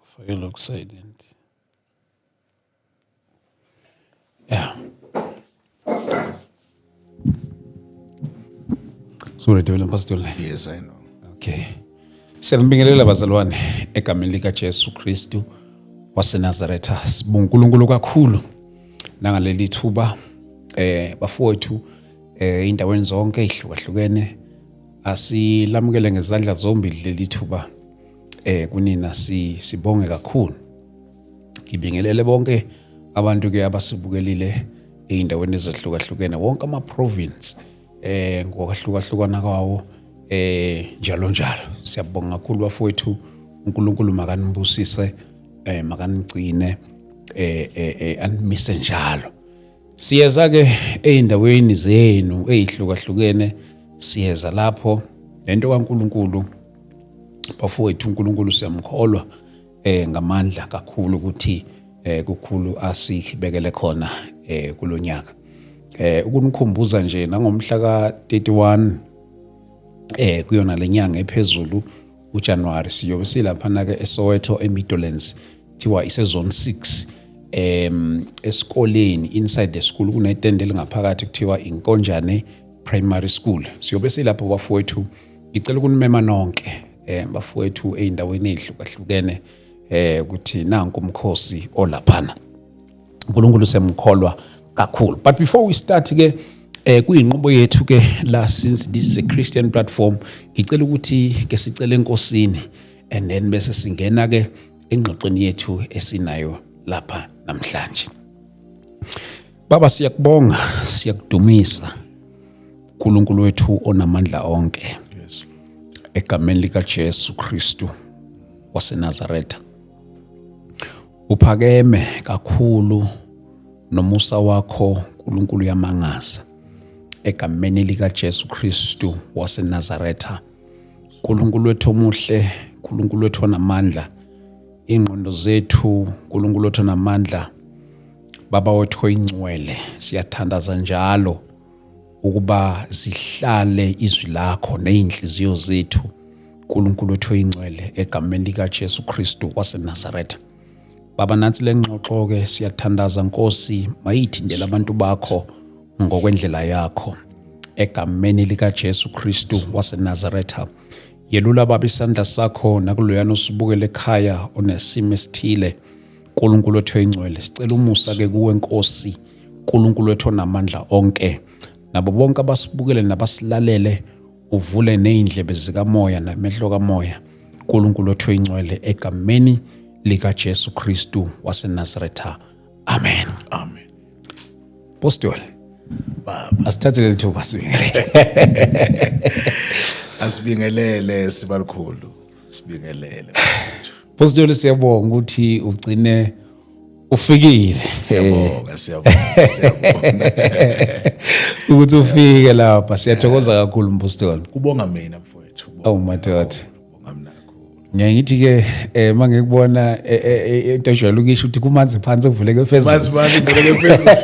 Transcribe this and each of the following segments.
For you look silent. Yeah. Sorry, Devil Pastor. Yes, I know. Okay. Siyambingelela bazalwane egameni lika Jesu Kristu waseNazaretha. Sibonga uNkulunkulu kakhulu nangaleli thuba bafowethu indaweni zonke ezihlukahlukene asilamukele ngezandla zombili leli thuba kunina sibonge kakhulu. Ngibingelele bonke abantu ke abasibukelile eindaweni ezihlukahlukene wonke ama province ngokwahlukahlukana kwawo njalo njalo. Siyabonga kakhulu bafowethu, uNkulunkulu makanibusise makanigcine animise njalo. Siyeza ke eindaweni zenu ezihlukahlukene, siyeza lapho lento kaNkulunkulu bafowethu uNkulunkulu siyamkholwa ngamandla kakhulu ukuthi kukhulu asibekele khona kulonyaka. Ukunikhumbuza nje nangomhla ka31 kuyona lenyanga ephezulu uJanuary siyobe silapha ke eSoweto eMidlands thiwa isezone 6 esikoleni inside the school kunetende lingaphakathi kuthiwa Inkonjane Primary School. Siyobe silapho bafowethu, ngicela ukunimema nonke bafowethu eindaweni ezihlukahlukene ukuthi nanku umkhosi olaphana. uNkulunkulu semkholwa kakhulu. But before we start ke kuyinqubo yethu ke la, since this is a Christian platform, ngicela ukuthi ke sicele enkosini and then bese singena ke engxoxweni yethu esinayo lapha namhlanje. Baba siyakubonga, siyakudumisa uNkulunkulu wethu onamandla onke. Yes. Egameni lika Jesu Kristu waseNazaretha. Uphakeme kakhulu nomusa wakho uNkulunkulu yamangaza. Egameni lika Jesu Kristu waseNazaretha. uNkulunkulu wethu omuhle, uNkulunkulu wethu onamandla, ingqondo zethu, uNkulunkulu wethu onamandla, Baba wethu oyingcwele, siyathandaza njalo ukuba zihlale izwi lakho nezinhliziyo zethu uNkulunkulu wethu oyingcwele egameni lika Jesu Kristu waseNazaretha. Baba nansi lengxoxo ke siyathandaza Nkosi, mayithindele abantu bakho ngokwendlela yakho egameni lika Jesu Kristu waseNazaretha. Yelula baba isandla sakho nakuloyana osibukele ekhaya onesimo esithile uNkulunkulu wethu oyingcwele. Sicela umusa ke kuwe Nkosi, uNkulunkulu wethu onamandla onke, nabo bonke abasibukele nabasilalele, uvule neindlebe zikamoya namehlo kamoya uNkulunkulu wethu oyingcwele egameni lika Jesu Kristu waseNazaretha. Amen. Amen. Pastor Baba, asithathe leli thuba sibingelele. asibingelele sibalukhulu. Sibingelele. Pastor siyabonga ukuthi ugcine ufikile. Siyabonga. Ukuthi ufike lapha. Siyathokoza kakhulu Mpostoli. Kubonga mina mfowethu. Oh madoda. Kubonga mina kakhulu. Ngiyayithi ke mangikubona into ejwayele ukisho ukuthi kumanzi phansi kuvuleke phezulu. Manzi kuvuleke phezulu.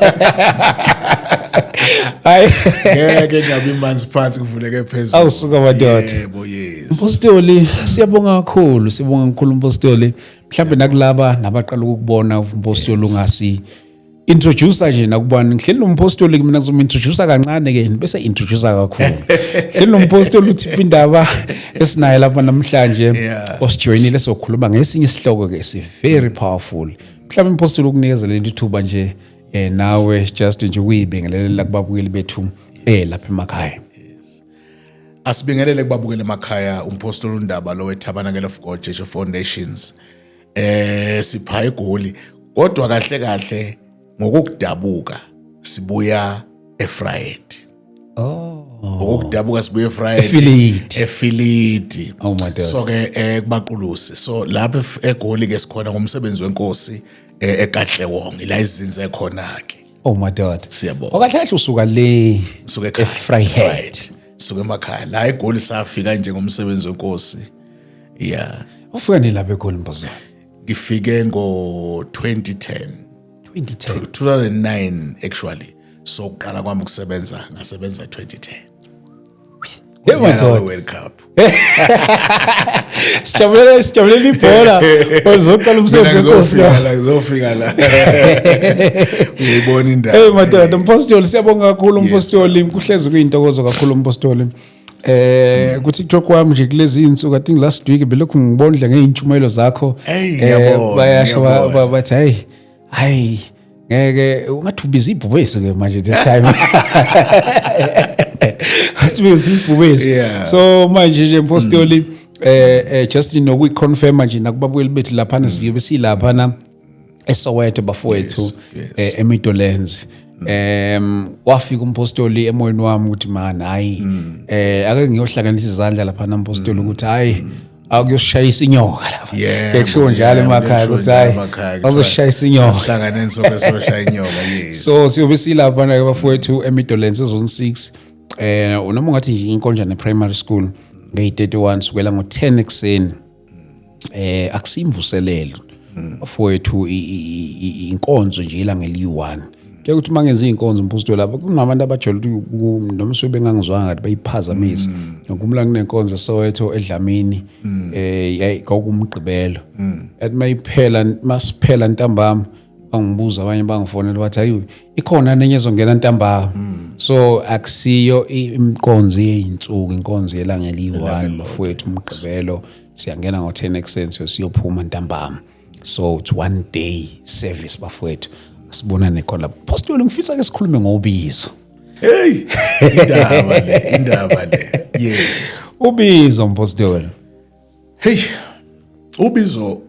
Hayi Ngeke ngabe imanzi phansi kuvuleke phezulu. awusuka madoda. Yebo, yes. Mpostoli siyabonga kakhulu, sibonga kakhulu Mpostoli. Mhlawumbe nakulaba nabaqala ukubona uMpostoli ungasi introducer nje nakubani ngihleli noMpostoli mina ngizomintroducer kancane ke bese introducer kakhulu. Hleli noMpostoli uthi indaba esinayo lapha namhlanje osijoinile sokhuluma ngesinye isihloko ke si very powerful. Mhlawumbe uMpostoli ukunikeza leli thuba nje nawe just nje ukuyibingelela kubabukeli bethu lapha emakhaya. Asibingelele kubabukela emakhaya uMpostoli uNdaba lo weTabernacle of God Church of Foundations. Sipha eGoli kodwa kahle ngokudabuka sibuya eFriday. Ngokudabuka sibuya eFriday. Affiliate. Oh my God. So ke kubaqulusi. So lapha eGoli ke sikhona ngomsebenzi wenkosi eGatlewong la izinze khona ke. Oh my God. Siyabonga. Okahle kahle usuka le Suke eFriday. Suke emakhaya la eGoli safika nje ngomsebenzi wenkosi. Yeah. Ufika nini lapha eGoli Mpostoli? Ngifike ngo 2009 actually. So uqala kwami ukusebenza ngasebenza 2010. unyaka we-World Cup. Sijabulela ibhola. Uzoqala umsebenzi wenkosi. Ngizofika la. Uyibona indaba. Hey madoda, umpostoli siyabonga kakhulu umpostoli, kuhlezi kuyintokozo kakhulu umpostoli. Ku TikTok wami nje kulezi insuku I think last week belokhu ngibondla ngeintshumayelo zakho. Bayasho bathi hayi ngeke ungathi ubiza ibhubesi ke manje this time. So manje nje umpostoli just nokuyiconfirm nje nakubabuyeli bethu lapha siyobe silapha na eSoweto bafowethu eMidlands. Wafika umpostoli emoyeni wami ukuthi man hayi ake ngiyohlanganisa izandla lapha nampostoli ukuthi hayi akuyoshayisa inyoka lapha. Ngikusho njalo emakhaya ukuthi hayi azoshayisa inyoka. Sihlanganeni sonke soshaya inyoka. Yes. So siyobe silapha na bafowethu eMidlands zone 6 unoma ngathi nje inkonjane primary school nge31 sukela ngo10 ekseni. Akusimvuselelo bafowethu inkonzo nje ilanga eli1. Ke ukuthi mangenza inkonzo umpostoli lapha kunabantu abajolile noma sobe ngangizwanga ngathi bayiphazamisa ngokumla kunenkonzo Soweto eDlamini yayi kwakumgqibelo ethi mayiphela masiphela ntambama bangibuza abanye bangifonela bathi hayi ikhona nenye ezongena ntambama so akusiyo imkonzo yeinsuku inkonzo yelanga eli1 bafowethu umgqibelo siyangena ngo10 ekseni siyophuma ntambama so it's one day service bafowethu. Sibona nekhona postoli ngifisa ke sikhulume ngobizo. Hey indaba le. Yes. Ubizo umpostoli. Hey ubizo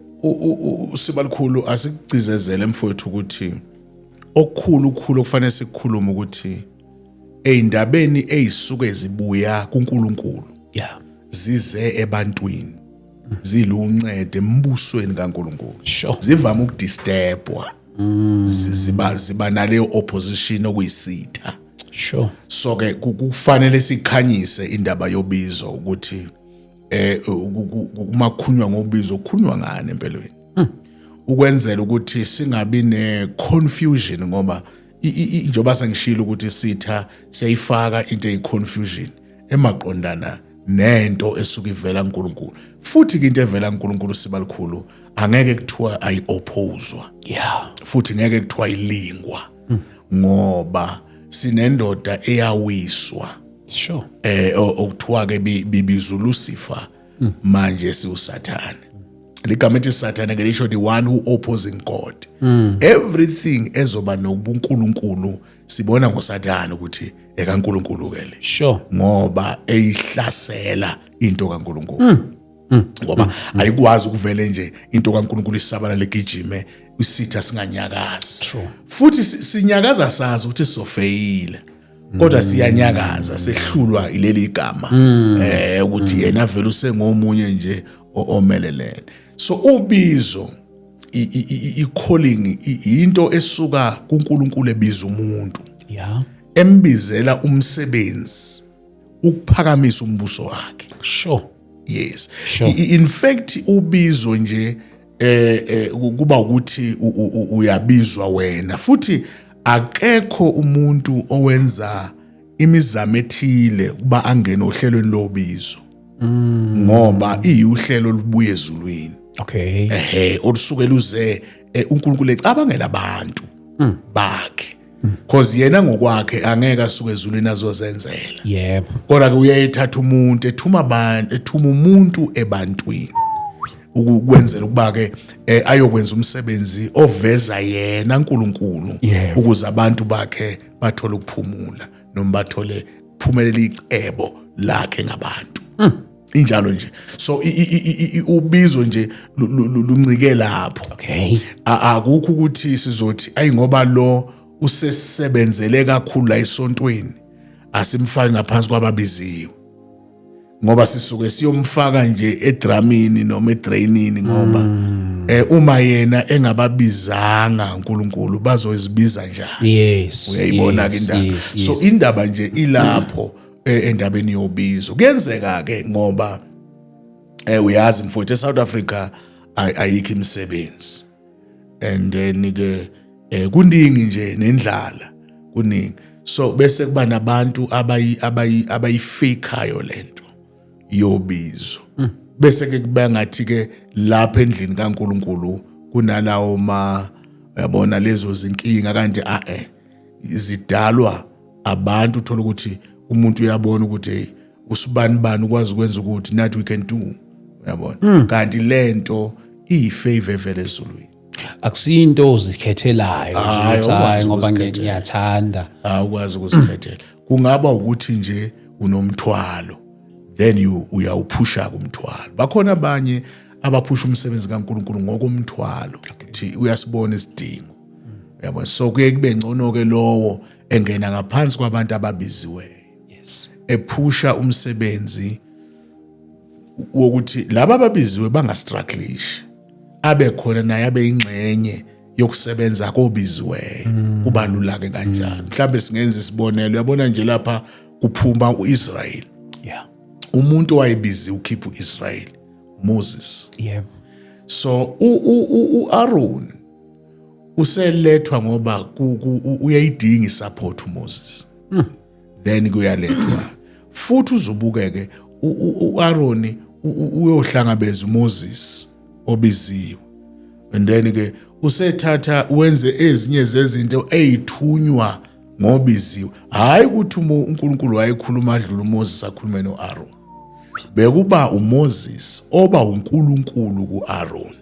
usibalikhulu asikugcizezele mfowethu ukuthi okukhulu kufanele sikukhulume ukuthi eindabeni ezisuke ezibuya kuNkulunkulu. Yeah. Zize ebantwini. Ziluncedo embusweni kaNkulunkulu. Sure. Zivama ukudisturbwa. Ziba naleyo opposition okuyisitha. Sure. So ke kufanele sikhanyise indaba yobizo ukuthi uma kukhulunywa ngobizo kukhulunywa ngani empelweni. Ukwenzela ukuthi singabi ne confusion ngoba njoba sengishilo ukuthi sitha siyayifaka into eyiconfusion emaqondana nento esuka ivela kuNkulunkulu. Futhi ke into evela kuNkulunkulu sibalikhulu angeke kuthiwa ayi-opposwa. Yeah. Futhi ngeke kuthiwa ilingwa ngoba sinendoda eyawiswa. Sure. Okuthiwa ke bibiza uLucifer manje siuSathane. Ligama ethi Sathane ke lisho the one who opposing God. Everything ezoba nobuNkulunkulu sibona ngoSathane ukuthi ekaNkulunkulu ke le. Sure. Ngoba eyihlasela into kaNkulunkulu. Ngoba ayikwazi ukuvele nje into kaNkulunkulu isabala legijime usitha singanyakazi. Futhi sinyakaza sazi ukuthi sofeyile. Kodwa siyanyakaza sehlulwa ileli igama ukuthi yena vele usengomunye nje omelelene. So ubizo i-calling into esuka kuNkulunkulu ebiza umuntu. Yeah. Embizela umsebenzi ukuphakamisa umbuso wakhe. Sure. Yes. Sure. In fact ubizo nje kuba ukuthi uyabizwa wena futhi akekho umuntu owenza imizamo ethile kuba angena ohlelweni lobizo. Ngoba iyuhlelo olubuye ezulwini. Okay. Olusuke luze uNkulunkulu ecabangela abantu bakhe. Because yena ngokwakhe angeke asuke ezulwini azozenzela. Yebo. Kodwa ke uyayithatha umuntu ethuma umuntu ebantwini. Ukwenzela ukuba ke ayokwenza umsebenzi oveza yena uNkulunkulu ukuze abantu bakhe bathole ukuphumula noma bathole kuphumelela icebo lakhe ngabantu. Injalo nje. So ubizo nje luncike lapho. Okay. Akukho ukuthi sizothi ayi ngoba lo usesebenzele kakhulu la esontweni asimfaki ngaphansi kwababiziwe. Ngoba sisuke siyomfaka nje edramini noma edrainini ngoba uma yena engababizanga uNkulunkulu bazozibiza njani. Yes. Uyayibona ke indaba. So indaba nje ilapho endabeni yobizo. Kuyenzeka ke ngoba uyazi mfowethu eSouth Africa ayikho imisebenzi. And then ke kuningi nje nendlala kuningi. So bese kuba nabantu abayifakayo lento yobizo. Bese ke kuba ngathi ke lapha endlini kaNkuluNkulu kunalawo yabona lezo zinkinga kanti zidalwa abantu uthola ukuthi umuntu uyabona ukuthi usibani ukwazi ukwenza ukuthi nathi we can do uyabona kanti lento iyifavor vele ezulwini akusinto ozikhethelayo hayi ngoba ngiyathanda ukwazi ukuzikhethela kungaba ukuthi nje unomthwalo then uyawuphusha kumthwalo bakhona abanye abaphusha umsebenzi kaNkuluNkulu ngokomthwalo ukuthi uyasibona isidingo uyabona so kuye kube ngcono ke lowo engena ngaphansi kwabantu ababiziweyo yes ephusha umsebenzi wokuthi laba ababiziwe bangastruggleish abe khona naye abe ingxenye yokusebenza kobiziweyo kubalula ke kanjalo mhlawumbe singenza isibonelo uyabona nje lapha kuphuma uIsrael yeah umuntu wayebizi ukhipha uIsrael Moses yeah so uAaron uselethwa ngoba uyayidinga isupport uMoses then kuyalethwa futhi uzubukeke uAaron uyohlangabeza uMoses obiziwe and then ke usethatha wenze ezinye zezinto ezithunywa ngobiziwe hayi ukuthi uNkulunkulu wayekhuluma adlula uMoses akhulume noAaron bekuba uMoses oba uNkulunkulu kuAaron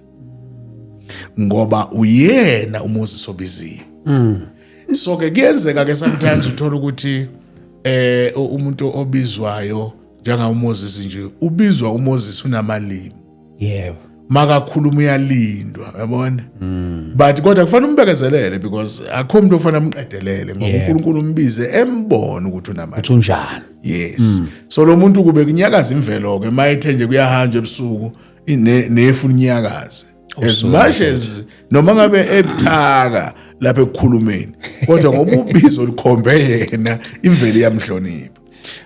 ngoba uyena uMoses obiziwe so ke kuyenzeka ke sometimes uthola ukuthi umuntu obizwayo njenga uMoses nje ubizwa uMoses unamalimi yebo makakhuluma uyalindwa uyabona but kodwa kufanele umbekezelele because akho umuntu ofana amqedelele ngoba uNkulunkulu umbize embone ukuthi unamalimi uthi unjani yes so lo muntu kube kunyakaza imvelo ke mayethe nje kuyahanjwa ebusuku nefuna unyakaze as much as noma ngabe ebuthaka lapha ekukhulumeni kodwa ngoba ubizo likhombe yena imvelo yamhlonipha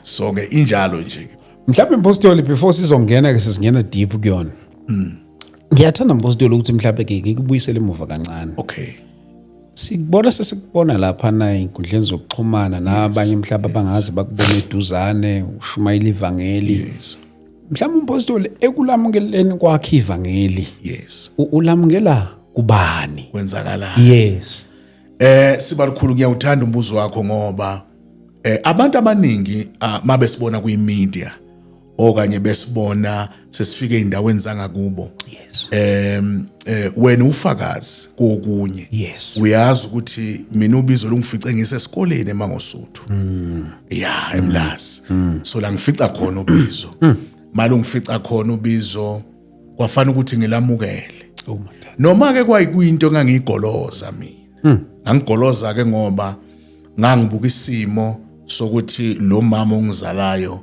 so ke injalo nje mhlawumbe impostoli before sizongena ke sizingena deep kuyona ngiyathanda impostoli ukuthi mhlawumbe ke ngikubuyisele emuva kancane okay sikubona sesikubona lapha na inkundleni zokuxhumana nabanye mhlawumbe abangazi bakubona eduzane ushumayela ivangeli yes mhlawumbe impostoli ekulamukeleni kwakhe ivangeli yes ulamukela kubani kwenzakala yes sibalukhulu ngiyawuthanda umbuzo wakho ngoba abantu abaningi mabe sibona kwi-media okanye besibona sesifike endaweni zangakubo yes wena ufakazi kokunye yes uyazi ukuthi mina ubizo lungifice ngisesikoleni eMangosuthu yeah eMlazi so la ngifica khona ubizo mali ungifica khona ubizo kwafana ukuthi ngilamukele noma ke kwayikuyinto engangigoloza mina ngangigoloza ke ngoba ngangibuka isimo sokuthi lo mama ongizalayo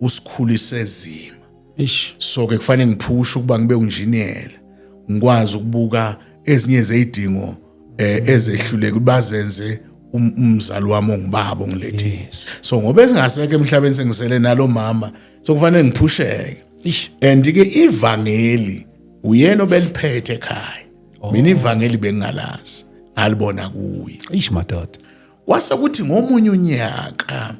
usikhulise zima so ke kufanele ngiphushe ukuba ngibe unjiniyela ngikwazi ukubuka ezinye zezidingo ezehluleke bazenze umzali wami ongibaba ongilethe so ngoba esingaseke emhlabeni sengisele nalo mama so kufanele ngiphusheke and ke ivangeli uyena obeliphethe ekhaya mina ivangeli bengingalazi alibona kuye madoda kwase kuthi ngomunye unyaka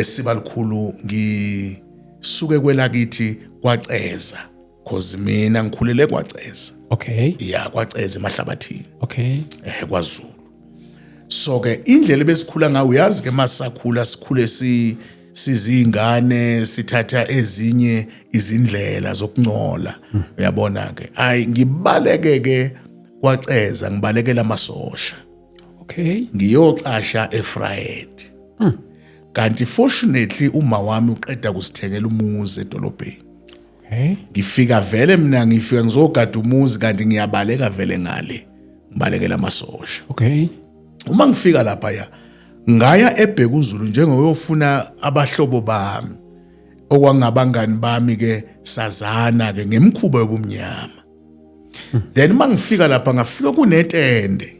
sibalukhulu ngisuke kwelakithi kwaCeza cause mina ngikhulele kwaCeza okay yeah kwaCeza emahlabathini okay kwaZulu so ke indlela besikhula ngayo uyazi ke masakhula sikhule sizingane sithatha ezinye izindlela zokungcola uyabona ke ngibaleke ke kwaCeza ngibalekela amasosha okay ngiyocasha eFried kanti fortunately uma wami uqeda kusithengela umuzi edolobheni okay ngifika vele mina ngifika ngizogada umuzi kanti ngiyabaleka vele ngale ngibalekela amasosha okay uma ngifika lapha ya ngaya eBhekuzulu njengoyofuna abahlobo bami okwangabangani bami ke sazana ke ngemkhuba yobumnyama then mangifika lapha ngafika kunetende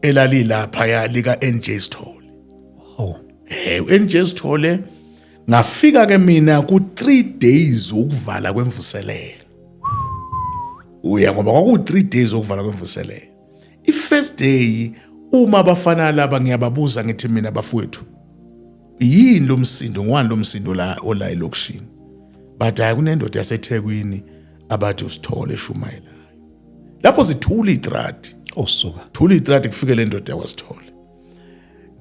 elali lapha ya lika NJ Sithole wow NJ Sithole ngafika ke mina ku 3 days ukuvala kwemvuselelo uya ngoba kwaku 3 days ukuvala kwemvuselelo. I first day uma abafana laba ngiyababuza ngithi mina bafowethu yini lo msindo ngwani lo msindo la ola elokushini but hayi kunendoda yaseThekwini abathi usithole eshumayelayo lapho zithula itrati osuka thula itrati kufike le ndoda yakwasithole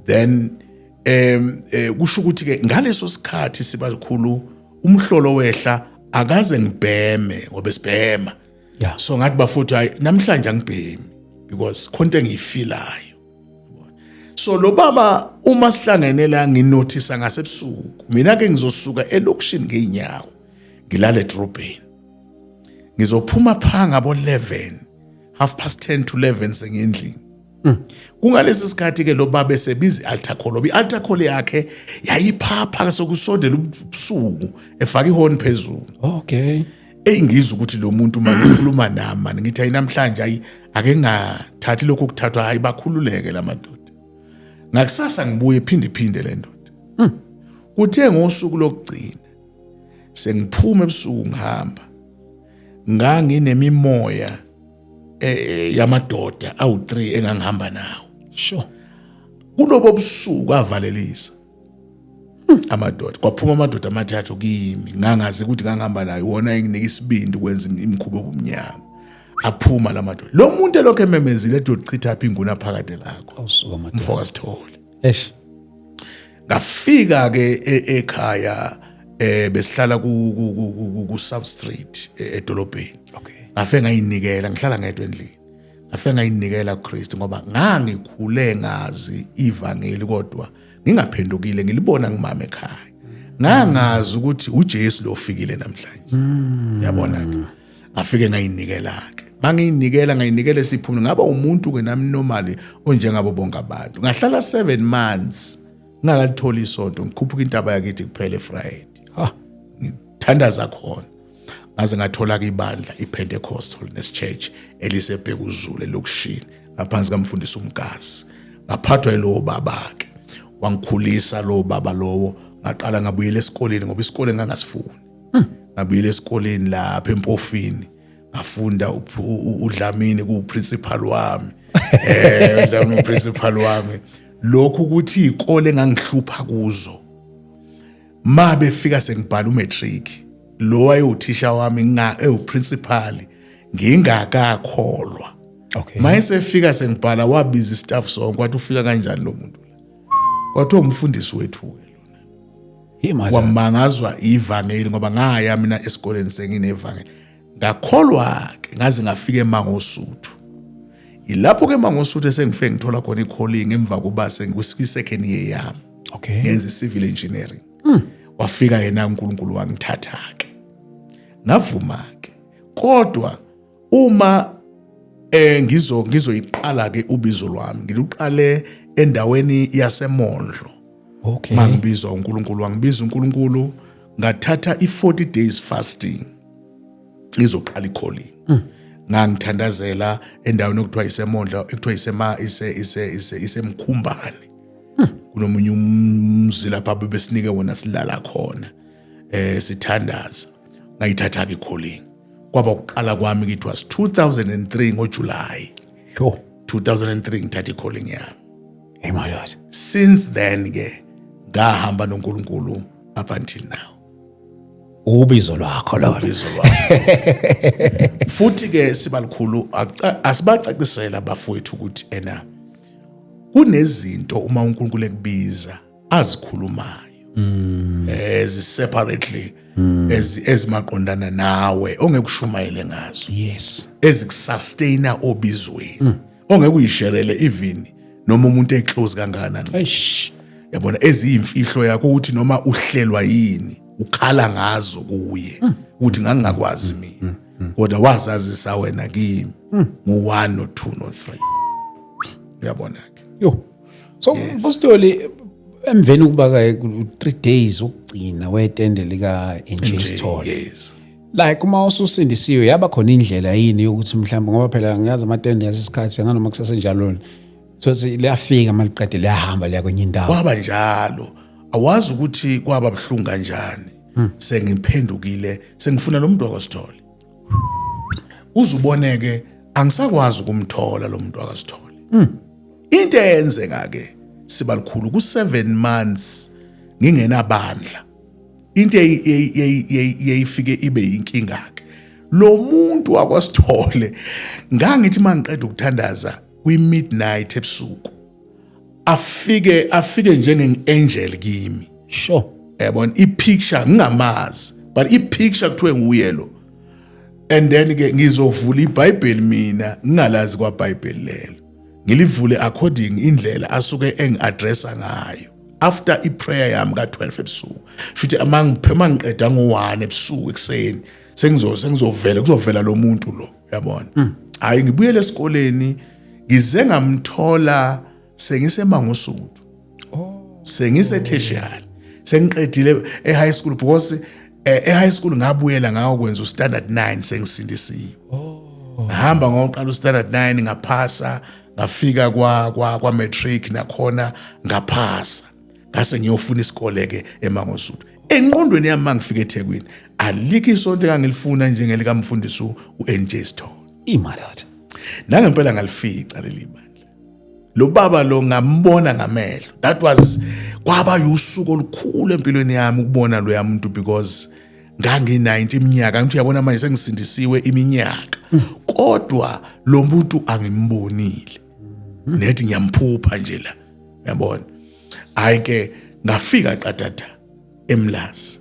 then kusho ukuthi ke ngaleso sikhathi sibakhulu umhlolo wehla akaze ngibheme ngoba sibhema yeah so ngathi bafuthu hayi namhlanje angibhemi because konke ngiyifilayo so lo baba uma sihlangene la nginothisa ngasebusuku mina ke ngizosuka elokushini ngeinyawo ngilala edrobheni ngizophuma phanga bo 11 10:30 to 11 sengendlini kungalesi sikhathi ke lo baba esebizi altar call ialtar call yakhe yayiphapha sokusondela ubusuku efaka ihorn phezulu okay engizwe ukuthi lo muntu mayikhuluma nami manje ngithi ayinamhlanje ake ngathathi lokho kuthathwa hayi bakhululeke lamadoda ngakusasa ngibuye iphinde le ndoda kuthe ngosuku lokugcina sengiphuma ebusuku ngihamba nganginemimoya yamadoda awu3 engangihamba nawo sure kulobo busuku avalelisa amadoda kwaphuma amadoda amathathu kimi ngangazi ukuthi ngangihamba nayo wona enginika isibindi ukwenza imikhubo obumnyama aphuma lamadoda lo muntu lokho ememezile ethi uchitha apha inguna phakade lakho osuka madoda mfoka Sithole ngafika ke ekhaya besihlala ku South Street edolobheni okay ngafe ngayinikela ngihlala ngedwa endlini ngafe ngayinikela kuKristu ngoba ngangikhule ngazi ivangeli kodwa ngingaphendukile ngilibona ngimama ekhaya ngangazi ukuthi uJesu lo ofikile namhlanje yabona ke ngafike ngayinikela ke ngayinikela siphumule ngaba umuntu ke nami normally onjengabo bonke abantu ngahlala 7 months ngakalithola isonto ngikhuphuka intaba yakithi kuphele Friday ngithandaza khona ngaze ngathola ke ibandla iPentecostal Church elisebhekuzulu lokushini ngaphansi kamfundisi uMgazi ngaphathwa yilo baba ke wangikhulisa lo baba lowo ngaqala ngabuyela esikoleni ngoba isikole ngangasifuni ngabuyela esikoleni lapha eMpofini ngafunda uDlamini kuprincipal wami uDlamini uprincipal wami lokhu ukuthi izikole engangihlupha kuzo mabe fika sengibhala umatric lo wayuthisha wami uprincipal ngingakakholwa okay mayese fika sengibhala wabiza istaff sonke kwathi ufika kanjani lo muntu la kwathi umfundisi wethu lona wamangazwa ivangeli ngoba ngaya mina esikoleni senginevangeli ngakholwa ke ngaze ngafika eMangosuthu ilapho ke eMangosuthu esengifike ngithola khona i-calling emva kuba sengikwi-second year yami okay ngenza civil engineering wafika yena uNkulunkulu wangithatha ke ngavuma ke kodwa uma ngizoyiqala ke ubizo lwami ngiluqale endaweni yaseMondlo okay mangibizwa uNkulunkulu wangibiza uNkulunkulu ngathatha i40 days fasting ngizoqala i-calling ngangithandazela endaweni okuthiwa iseMondlo ekuthiwa isemkhumbane kunomunye umzi lapha besinike wona silala khona sithandaza ngayithatha ke calling kwaba ukuqala kwami it was 2003 ngoJuly 2003 ngithatha i-calling yami hey my lord since then ke ngahamba noNkulunkulu up until now ubizo lwakho lo ubizo lwakho futhi ke sibalikhulu asibacacisela bafowethu ukuthi kunezinto uma uNkulunkulu ekubiza azikhulumayo separately ezimaqondana nawe ongekushumayele ngazo yes ezikusustaina obizweni ongekuyisherele even noma umuntu eclose kangakanani yabona eziyimfihlo yakho ukuthi noma uhlelwa yini ukhala ngazo kuye ukuthi ngangakwazi mina kodwa wazazisa wena kimi ngo1 no 2 no 3 uyabona ke yo so Mpostoli emveni kuba ka 3 days ukugcina wetende lika NJ Sithole yes like uma ususindisiwe yaba khona indlela yini yokuthi mhlawumbe ngoba phela ngiyazi amatende yasesikhathi nganoma kusase njalo so liyafika maliqede liyahamba liya kwenye indawo kwaba njalo awazi ukuthi kwaba buhlungu kanjani sengiphendukile sengifuna lo muntu wakwaSithole uzuboneke angisakwazi ukumthola lo muntu wakwaSithole into into eyenzeka ke siba likhulu ku7 months ngingenabandla into yayifike ibe yinkinga ke lo muntu akwasithole ngangithi mangiqeda ukuthandaza kwi-midnight ebusuku afike njenge-angel kimi sure yabona i-picture ngingamazi but i-picture kuthiwe nguye lo and then ke ngizovula iBhayibheli mina ngingalazi kwaBhayibheli lelo ngilivule according indlela asuke engiaddressa ngayo after iprayer yami ka12 ebusuku shuthi amangiphema ngiqeda ngo1 ebusuku ekseni kuzovela lo muntu lo yabona hayi ngibuyele esikoleni ngize ngamthola sengiseMangosuthu sengise tertiary sengiqedile ehigh school because ehigh school ngabuyela ngakwenza uStandard 9 sengisindisiwe ngahamba ngoqala uStandard 9 ngaphasa ngafika kwa matric nakhona ngaphasa ngase ngiyofuna isikole ke eMangosuthu enqondweni yami mangifika eThekwini alikho isonto engangilifuna njengelika mfundisi uNJ Sithole imalada nangempela ngalifica leli bandla lo baba lo ngambona ngamehlo that was kwaba usuku olukhulu empilweni yami ukubona lo yamuntu because ngangi90 iminyaka ngithi uyabona manje sengisindisiwe iminyaka kodwa lo muntu angimbonile nethi ngiyamphupha nje la uyabona hayi ke ngafika qathatha eMlazi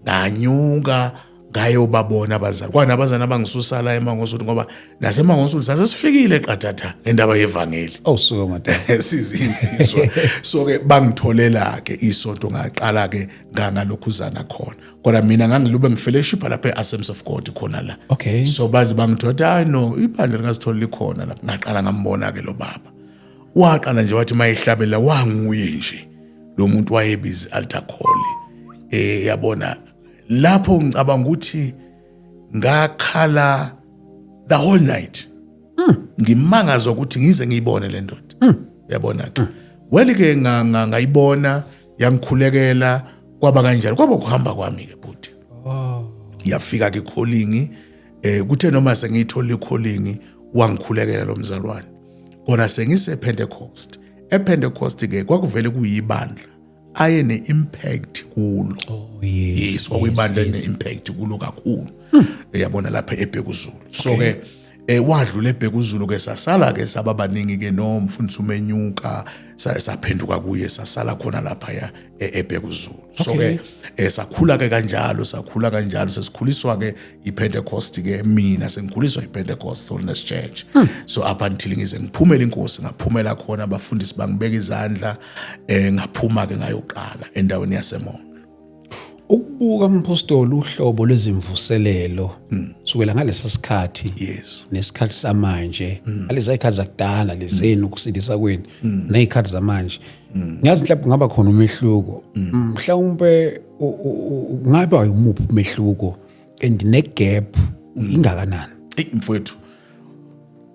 nganyuka ngayobabona abazali kwanabazana abangisusala eMangosuthu ngoba naseMangosuthu sasesifikile qathatha endaba yevangeli awusuka madala sizinsizwa so ke bangitholela ke isonto ngaqala ke ngalokhuzana khona kodwa mina ngangilube ngifellowship lapha eAssemblies of God khona la okay so bazi bangithoda hayi no ibandla lingasithola likhona la ngaqala ngambona ke lo baba waqala nje wathi mayihlabela wanguye nje lo muntu wayebizi altar call yabona lapho ngicabanga ukuthi ngakhala the whole night ngimangazwa ukuthi ngize ngiyibone le ndoda yabona ke well ke ngayibona yangikhulekela kwaba kanjalo kwaba kuhamba kwami ke bhuti yafika ke calling kuthe noma sengiyithola i-calling wangikhulekela lo mzalwane kodwa sengise Pentecost ePentecost ke kwakuvele kuyibandla aye ne-impact kulo yes kwakuyibandla ne-impact kulo kakhulu yabona lapha eBhekuzulu so ke wadlula eBhekuzulu ke sasala ke sababaningi ke nomfundisi umenyuka saphenduka kuye sasala khona lapha ya eBhekuzulu so ke sakhula ke kanjalo sesikhuliswa ke iPentecost ke mina sengikhuliswa iPentecost Holiness Church so up until ngize ngiphumela inkosi ngaphumela khona abafundisi bangibeka izandla ngaphuma ke ngayoqala endaweni yaseMondlo ukubuka umpostoli uhlobo lwezimvuselelo sukela ngalesa sikhathi yes nesikhathi samanje aleza ikhathi zakudala lezenu ukusindisa kweni nezikhathi zamanje ngiyazi mhlawumbe ngaba khona umehluko mhlawumbe ngaba umuphi umehluko and negap ingakanani mfowethu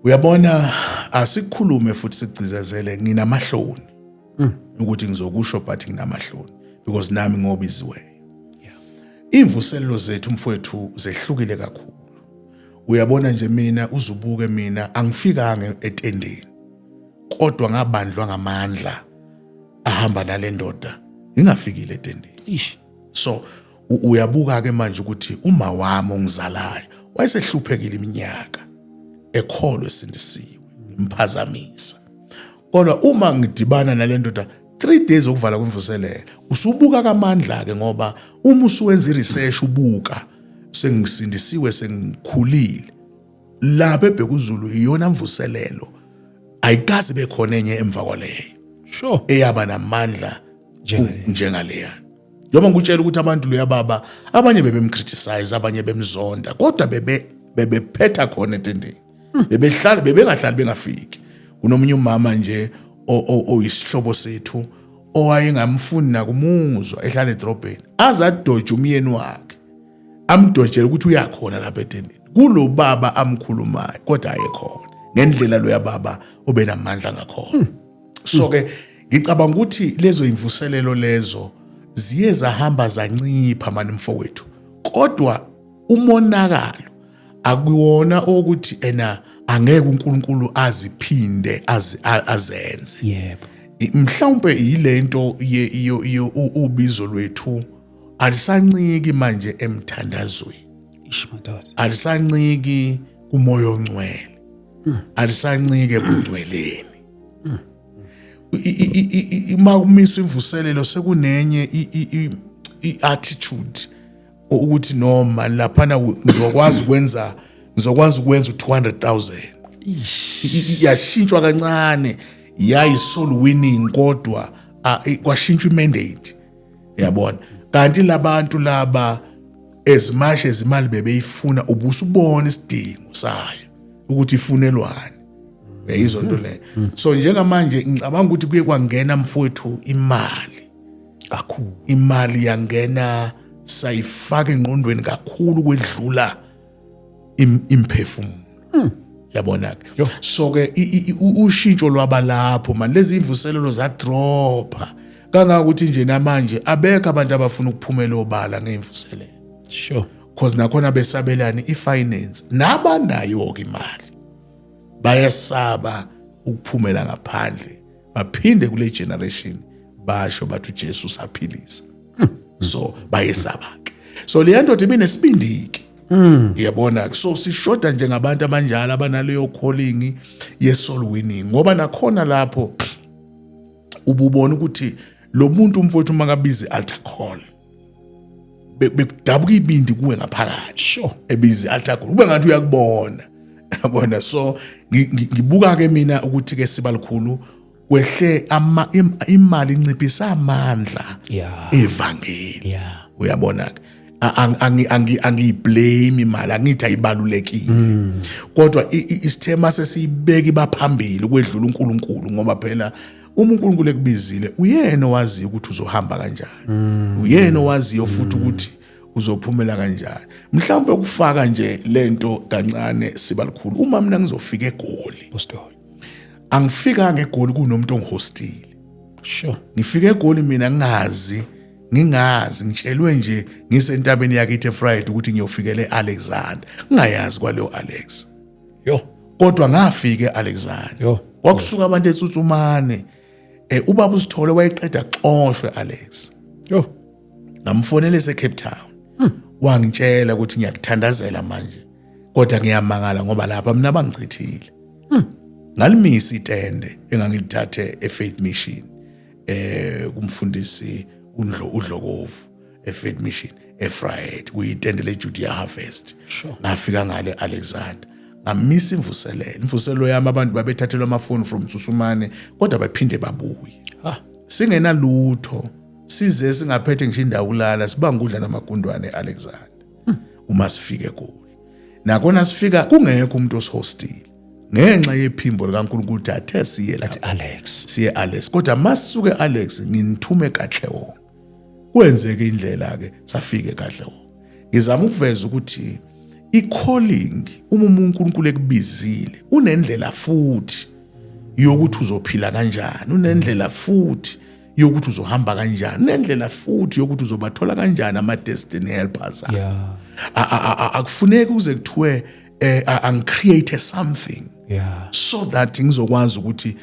uyabona asikhulume futhi sigcizazele nginamahloni ukuthi ngizokusho but nginamahloni because nami ngobiziwe imvuselelo zethu mfowethu zehlukile kakhulu uyabona nje mina uzubuke mina angifikanga etendeni kodwa ngabandlwa ngamandla ahamba nalendoda ngingafikile etendeni so uyabuka ke manje ukuthi uma wami ongizalayo wayesehluphekile iminyaka ekholwe sindisiwe imphazamisa kodwa uma ngidibana nalendoda 3 days okuvala kwemvuselelo usubuka kamandla ke ngoba uma usuwenza iresearch ubuka sengisindisiwe sengikhulile lapha eBhekuzulu iyona mvuselelo ayikazi bekhona enye emva kwaleyo sure eyaba namandla njengaleya njengoba ngikutshela ukuthi abantu lo yababa abanye bebemcriticize abanye bemzonda kodwa bebephetha khona etendeni bebengahlali bengafiki kunomunye umama nje oyisihlobo sethu owayengamfuni nakumuzwa ehlala edrobheni azadoje umyeni wakhe amdojela ukuthi uyakhona lapha etendeni kulo baba amkhulumayo kodwa ayekhona ngendlela lo yababa obenamandla ngakhona so ke ngicabanga ukuthi lezo imvuselelo lezo ziye zahamba zancipha mani mfowethu kodwa umonakalo akuwona ukuthi angeke uNkulunkulu aziphinde azenze. Yebo. Mhlawumbe yilento ubizo lwethu alisanciki manje emthandazweni. Madoda. Alisanciki kumoya ongcwele. Alisancike kungcweleni. Uma kumiswa imvuselelo sekunenye iattitude ukuthi noma laphana ngizokwazi ukwenza u200,000. Yashintshwa kancane yayi soul winning kodwa kwashintshwa imandate. Yabona? Kanti labantu laba as much as imali bebeyifuna ubusubona isidingo sayo ukuthi ifunelwane. Beyizwa into le. So njengamanje ngicabanga ukuthi kuye kwangena mfowethu imali kakhulu. Imali yangena sayifaka engqondweni kakhulu kwedlula imphefumulo. Yabona ke. So ke ushintsho lwabalapho man lezi imvuselelo za dropha kangakuthi nje namanje abekho abantu abafuna ukuphumela obala ngeimvuselelo. Sure. Because nakhona besabelani ifinance nabanayo ke imali bayasaba ukuphumela ngaphandle baphinde kule generation basho bathi uJesu saphilisa. So bayesaba ke. So le nto mina nesibindiki. Yabona so sishoda njengabantu abanjalo abanaleyo calling ye-soul winning ngoba nakhona lapho ububona ukuthi lo muntu umfowethu makabizi altar call bekudabuka ibindi kuwe ngaphakathi. Sure. Ebizi altar call ube ngathi uyakubona. Yabona so ngibuka ke mina ukuthi ke siba likhulu kwehle imali inciphisa amandla evangeli. Uyabona ke angiblame imali angithi ayibalulekile kodwa isithema sesibeki baphambili kwedlula uNkulunkulu ngoba phela uma uNkulunkulu ekubizile uyena owazi ukuthi uzohamba kanjani. Uyena owaziyo futhi ukuthi uzophumela kanjani. Mhlawumbe ukufaka nje lento kancane siba likhulu uma mina ngizofika eGoli Apostoli. Angifika ngeGoli kunomuntu ongihostile. Sure. Ngifike eGoli mina ngingazi ngitshelwe nje ngisentabeni yakithi eFriday ukuthi ngiyofikele eAlexander ngingayazi kwaleyo Alex. Kodwa ngafike eAlexander. Kwakusuka abantu eTsutsumane ubaba uSithole wayeqeda xoshwe Alex. Ngamfonela eCape Town. Wangitshela ukuthi ngiyakuthandazela manje kodwa ngiyamangala ngoba lapha mina bangichithile. Ngalimisa itende engangilithathe eFaith Mission kumfundisi uDlokovu eFaith Mission eFriday kuyitende leJudea Harvest. Ngafika ngale Alexander ngamisa imvuselelo yami abantu babethathelwa amafoni from Tsusumane kodwa baphinde babuye. Singena lutho size singaphethe ngisho indawo kulala sibanga udla namagundwane eAlexander. Uma sifike eGoli nakona sifika kungekho umuntu osihostile ngenxa yephimbo likaNkulunkulu thathe siye la Alex kodwa masisuke Alex nginithume kahle wonke kwenzeke indlela ke safike kahle wonke. Ngizama ukuveza ukuthi i-calling uma uNkulunkulu ekubizile unendlela futhi yokuthi uzophila kanjani, unendlela futhi yokuthi uzohamba kanjani, unendlela futhi yokuthi uzobathola kanjani ama-destiny helpers. Akufuneki uze kuthiwe angicreate something so that ngizokwazi ukuthi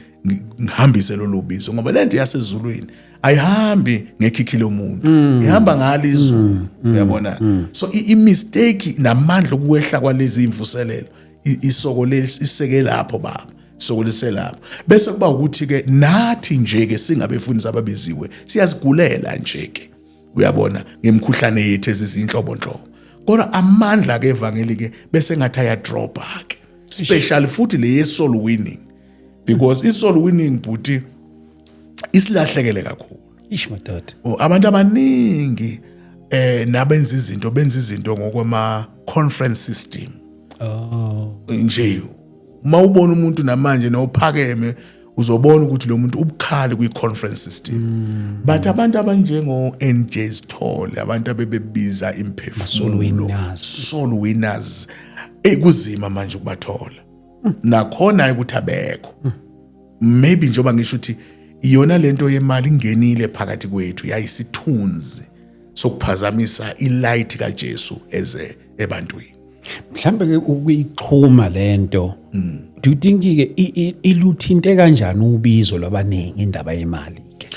ngihambise lo bizo ngoba lento yasezulwini ayihambi ngekhikhi lomuntu ihamba ngalizwi. Uyabona? So i-mistake namandla okuwehla kwalezi imvuselelo isoko lesiseke lapho baba isoko liselapho bese kuba ukuthi ke nathi nje ke singabefundisi ababiziwe siyazigulela nje ke. Uyabona ngemkhuhlane yethu ezizinhlobonhlobo kodwa amandla ke evangeli ke bese ngathi aya drop ke special futhi le soul winning because i-soul winning buti isilahlekele kakhulu. Madoda. Abantu abaningi nabenza izinto ngokwama conference system. Nje uma ubona umuntu namanje nawuphakeme uzobona ukuthi lo muntu ubukhali kwi-conference system. But abantu abanjengo NJ Sithole abantu abebebiza imphefumulo soul winners ekuzima manje ukubathola nakhona ukuthi abekho. Maybe njoba ngisho ukuthi iyona lento yemali ingenile phakathi kwethu yayisithunzi sokuphazamisa ilight kaJesu eze ebantwini. Mhlambe ke ukuyixhuma lento do you think ke iluthinte kanjani ubizo labaningi indaba yemali ke?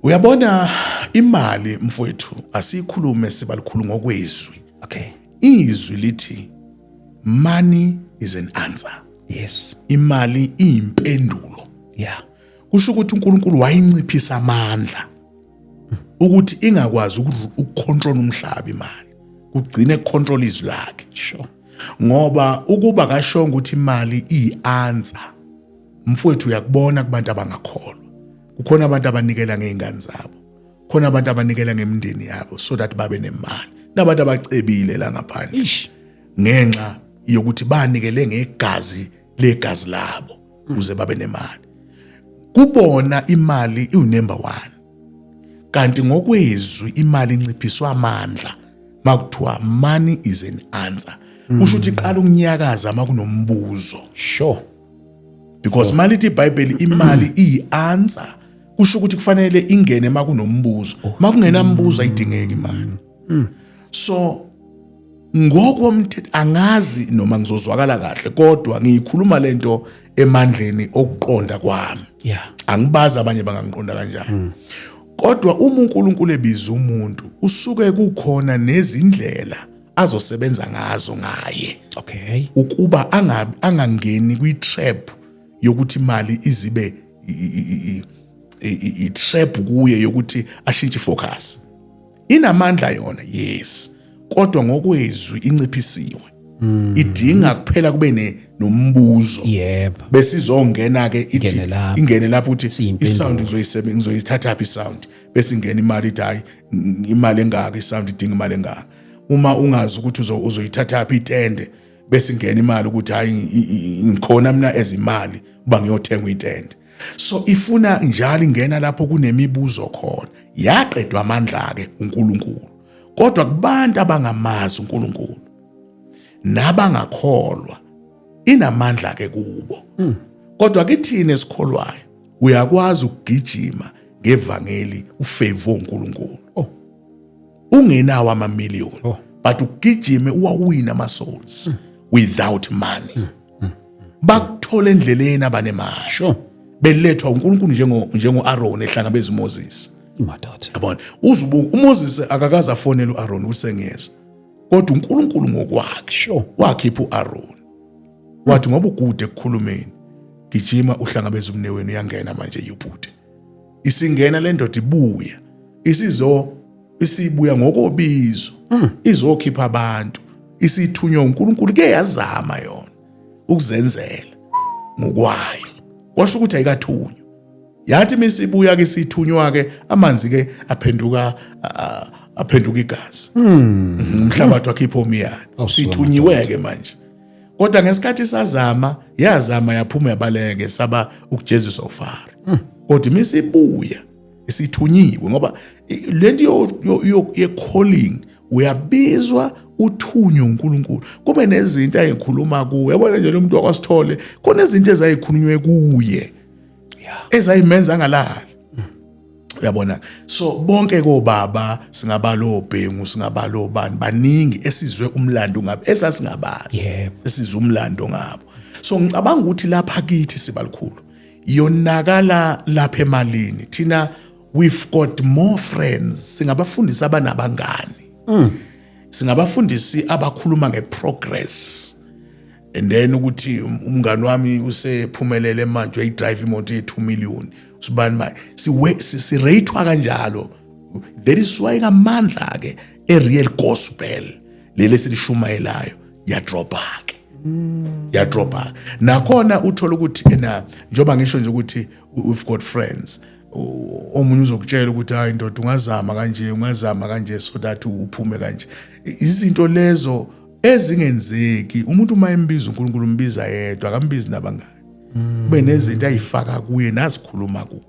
Uyabona imali mfowethu asikhulume sibalikhulu ngokwezwi. Okay. Izwi lithi money is an answer. Yes. Imali iyimpendulo. Yeah. Kusho ukuthi uNkulunkulu wayinciphisa amandla ukuthi ingakwazi ukucontrol umhlaba imali. Kugcine control izwi lakhe. Sure. Ngoba ukuba kashonga ukuthi imali iyanswer. Mfowethu uyakubona kubantu abangakholwa. Kukhona abantu abanikela ngeingane zabo. Khona abantu abanikela ngemindeni yabo so that babe nemali. Nabantu abacebile la ngaphandle. Ish. Ngenxa yokuthi banikele ngegazi legazi labo ukuze babe nemali. Kubona imali number 1. Kanti ngokwezwi imali inciphiswa amandla makuthiwa money is an answer. Kusho ukuthi iqala ukunyakaza makunombuzo. Sure. Because malithi iBhayibheli imali i-answer kusho ukuthi kufanele ingene makunombuzo. Makungenambuzo ayidingeki imali. So ngokomthetho angazi noma ngizozwakala kahle kodwa ngiyikhuluma lento emandleni okuqonda kwami. Yeah. Angibazi abanye bangangiqonda kanjani. Kodwa uma uNkulunkulu ebiza umuntu usuke kukhona nezindlela azosebenza ngazo ngaye. Okay. Ukuba angangeni kwi-trap yokuthi imali izibe i-trap kuye yokuthi ashintshe focus. Inamandla yona, yes. Kodwa ngokwezwi inciphisiwe. Idinga kuphela kube nombuzo. Yep. Bese izongena ke ithi ingene lapho uthi isound ngizoyithatha phi isound. Bese ingena imali ithi hayi imali engaka isound idinga imali engaka. Uma ungazi ukuthi uzoyithatha phi itende bese ingena imali ukuthi hayi ngikhona mina ezimali uba ngiyothenga itende. So ifuna njalo ingena lapho kunemibuzo khona. Yaqedwa amandla ke uNkulunkulu. Kodwa kubantu abangamazi uNkulunkulu nabangakholwa inamandla ke kubo. Kodwa kithina esikholwayo uyakwazi ukugijima ngevangeli ufavor uNkulunkulu. Ungenawo amamiliyoni but ugijime uwawina ama souls without money. Bakuthola endleleni abanemali. Sure. Belethwa uNkulunkulu njengo-Aaron ehlangabeza uMoses. Imadoda. Yabona uMoses akakaze afonele uAaron usengeza. Kodwa uNkulunkulu ngokwakhe Sure. wakhipha uAaron. Wathi ngoba ukude ekukhulumeni gijima uhlangabeza umneweni uyangena manje yibhude. Isingena le ndoda ibuya. Isibuya ngokobizo. Izokhipha abantu. Isithunywa uNkulunkulu ke yazama yona ukuzenzela ngokwayo. Kwasho ukuthi ayikathunywa. Yathi misibuya ke sithunywa ke amanzi ke aphenduka igazi. Umhlabathi wakhipha omiyane. Sithunyiwe ke manje. Kodwa ngesikhathi yazama yaphuma yabaleke saba ukujeziswa uFaro. Kodwa misibuya isithunyiwe ngoba lento ye calling uyabizwa uthunywe uNkulunkulu. Kube nezinto ayikhuluma kuwe. Yabona nje lo muntu wakwasithole khona izinto ezayikhulunywe kuye. Ezayimenza ngalali. Uyabona. So bonke kobaba singabala obhengu singabala obani baningi esizwe umlando ngabo esasingabazi. Esizwe umlando ngabo. So ngicabanga ukuthi lapha kithi sibalikhulu yonakala lapha emalini. Thina we've got more friends. Singabafundisi abanabangani. Singabafundisi abakhuluma ngeprogress. And then ukuthi umngani wami usephumelele manje uyidrive imoto ye2 million. Usibani manje si ratewa kanjalo. That is why ngamandla ke real gospel lele silishumayelayo ya drop back. Ya drop back. Nakhona uthola ukuthi njoba ngisho nje ukuthi we've got friends. Omunye uzokutshela ukuthi hayi ndoda ungazama kanje so that uphume kanje. Izinto lezo ezingenzeki umuntu uma embiza uNkulunkulu umbiza yedwa akambizi nabangani. Kube nezinto ayifaka kuye nazikhuluma kuye.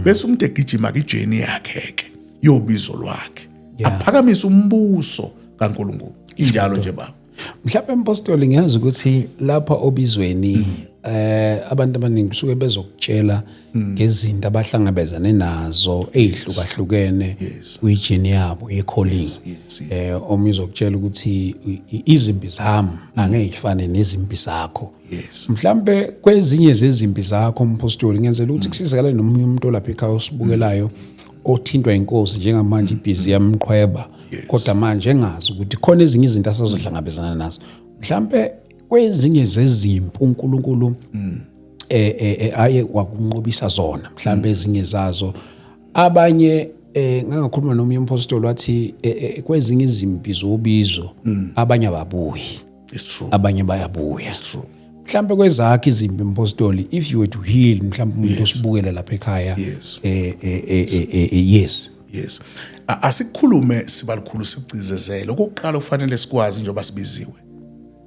Bese umuntu egijima kwijeni yakhe ke yobizo lwakhe. Aphakamisa umbuso kaNkulunkulu. Injalo nje baba. Mhlawumbe impostoli ngiyazi ukuthi lapha obizweni abantu abaningi kusuke bezokutshela ngezinto abahlangabezane nazo ezihlukahlukene kwijini yabo ye-calling. Omunye uzokutshela ukuthi izimpi zami angeke zifane nezimpi zakho. Mhlambe kwezinye zezimpi zakho mpostoli ngenzela ukuthi kusizakale nomunye umuntu olapha ekhaya osibukelayo othintwa inkosi njengamanje ibhizi yamqhweba kodwa manje engazi ukuthi khona ezinye izinto asazohlangabezana nazo. Mhlambe kwezinye zezimpi uNkulunkulu aye wakunqobisa zona mhlambe ezinye zazo abanye ngangakhuluma nomunye umpostoli wathi kwezinye izimpi zobizo abanye ababuyi. It's true. Abanye bayabuya. It's true. Mhlambe kwezakhe izimpi mpostoli if you were to heal mhlambe umuntu osibukela lapha ekhaya yes asikhulume sibalikhulu sicizezele okokuqala kufanele sikwazi njengoba sibiziwe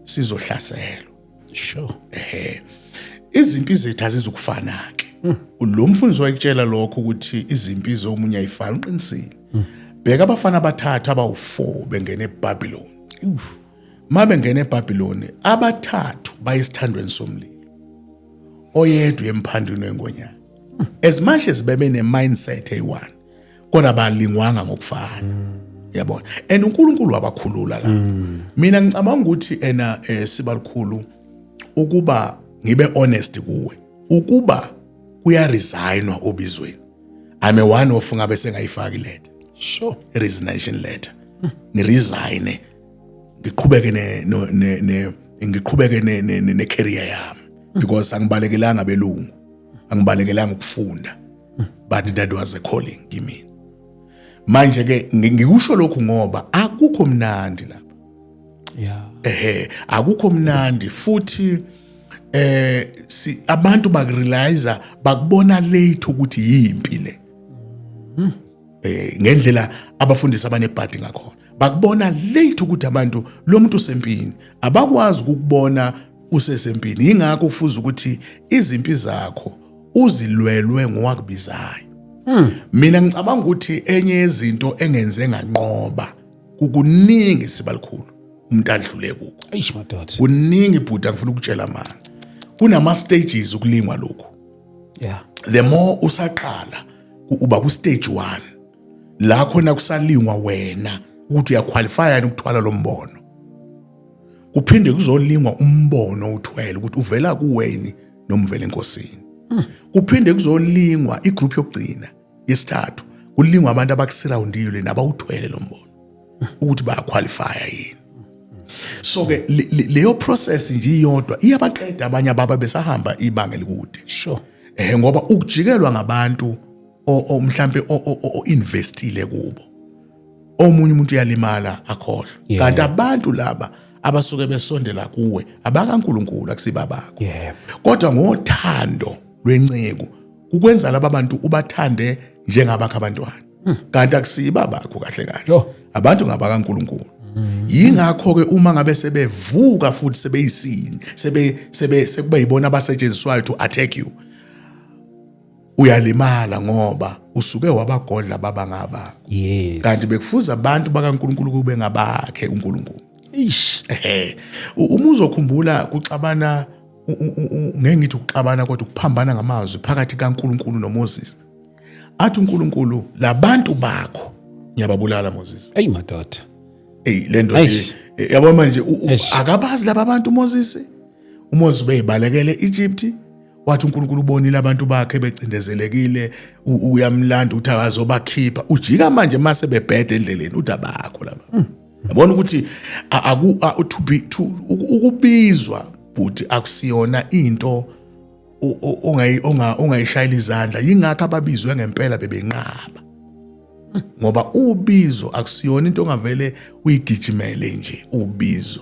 sizohlaselwa. Sure. Izimpi zethu azizukufana ke. Lo mfundisi wayekutshela lokho ukuthi izimpi zomunye ayifani uqinisile. Bheka abafana abathathu abawu4 bengene eBabylon. Mabengene eBabylon abathathu bayisithandweni somlilo. Oyedwa emphandweni wengonyama. As much as bebe ne mindset eyi1 kodwa balingwanga ngokufana. Yabona. And uNkulunkulu wabakhulula la. Mina ngicabanga ukuthi sibalikhulu ukuba ngibe honest kuwe. Ukuba kuya resignwa obizweni. I'm a one of ngabe sengayifaki letter. Sure. Resignation letter. Ni resign. Ngiqhubeke ne career yami because angibalekelanga belungu. Angibalekelanga ukufunda. But that was a calling kimi. Manje ke ngikusho lokhu ngoba akukho mnandi lapha. Akukho mnandi futhi abantu bakurealize bakubona late ukuthi yimpi le. Ngendlela abafundisi abanebhadi ngakhona. Bakubona late ukuthi abantu lo muntu usempini abakwazi ukubona usesempini. Ingakho ufuza ukuthi izimpi zakho uzilwelwe ngowakubizayo. Mina ngicabanga ukuthi enye yezinto engenze nganqoba kukuningi sibalikhulu umuntu adlule kuko. Eish madoda. Kuningi bhuti angifuna ukutshela manje. Kunama stages ukulingwa lokho. The more usaqala uba ku stage 1 la khona kusalingwa wena ukuthi uyaqualify ukuthwala lo mbono. Kuphinde kuzolingwa umbono uthwele ukuthi uvela kuweni noma uvela enkosini. Kuphinde kuzolingwa igroup yokugcina yesithathu kulingwa abantu abakusurroundile nabawuthwele lo mbono ukuthi bayaqualify yini. So ke leyo process nje iyodwa iyabaqeda abanye ababa besahamba ibanga elikude. Sure. Ngoba ukujikelwa ngabantu mhlambe investile kubo. Omunye umuntu uyalimala akhohlwa. Kanti abantu laba abasuke besondela kuwe abakaNkulunkulu akusibabakho. Kodwa ngothando lwenceku ukwenza laba bantu ubathande njengabakho abantwana. Kanti akusibabakho kahle kahle. Abantu ngabakaNkulunkulu. Yingakho ke uma ngabe sebevuka futhi sebeyisini sebe yibona abasetshenziswayo to attack you uyalimala ngoba usuke wabagodla baba ngabakho. Kanti bekufuza abantu bakaNkulunkulu kube ngabakhe uNkulunkulu. Uma uzokhumbula kuxabana ngeke ngithi ukuxabana kodwa ukuphambana ngamazwi phakathi kaNkulunkulu noMoses. Athi uNkulunkulu labantu bakho ngiyababulala Moses. Hey madoda. Lento nje yabona manje akabazi laba bantu Moses. uMoses beyibalekele Egypt wathi uNkulunkulu ubonile abantu bakhe becindezelekile uyamlanda uthi akazobakhipha ujika manje mase bebhede endleleni udabakho laba. Yabona ukuthi ukubizwa but akusiyona into ongayishayila izandla yingakho ababizwe ngempela bebenqaba. Ngoba ubizo akusiyona into ongavele uyigijimele nje ubizo.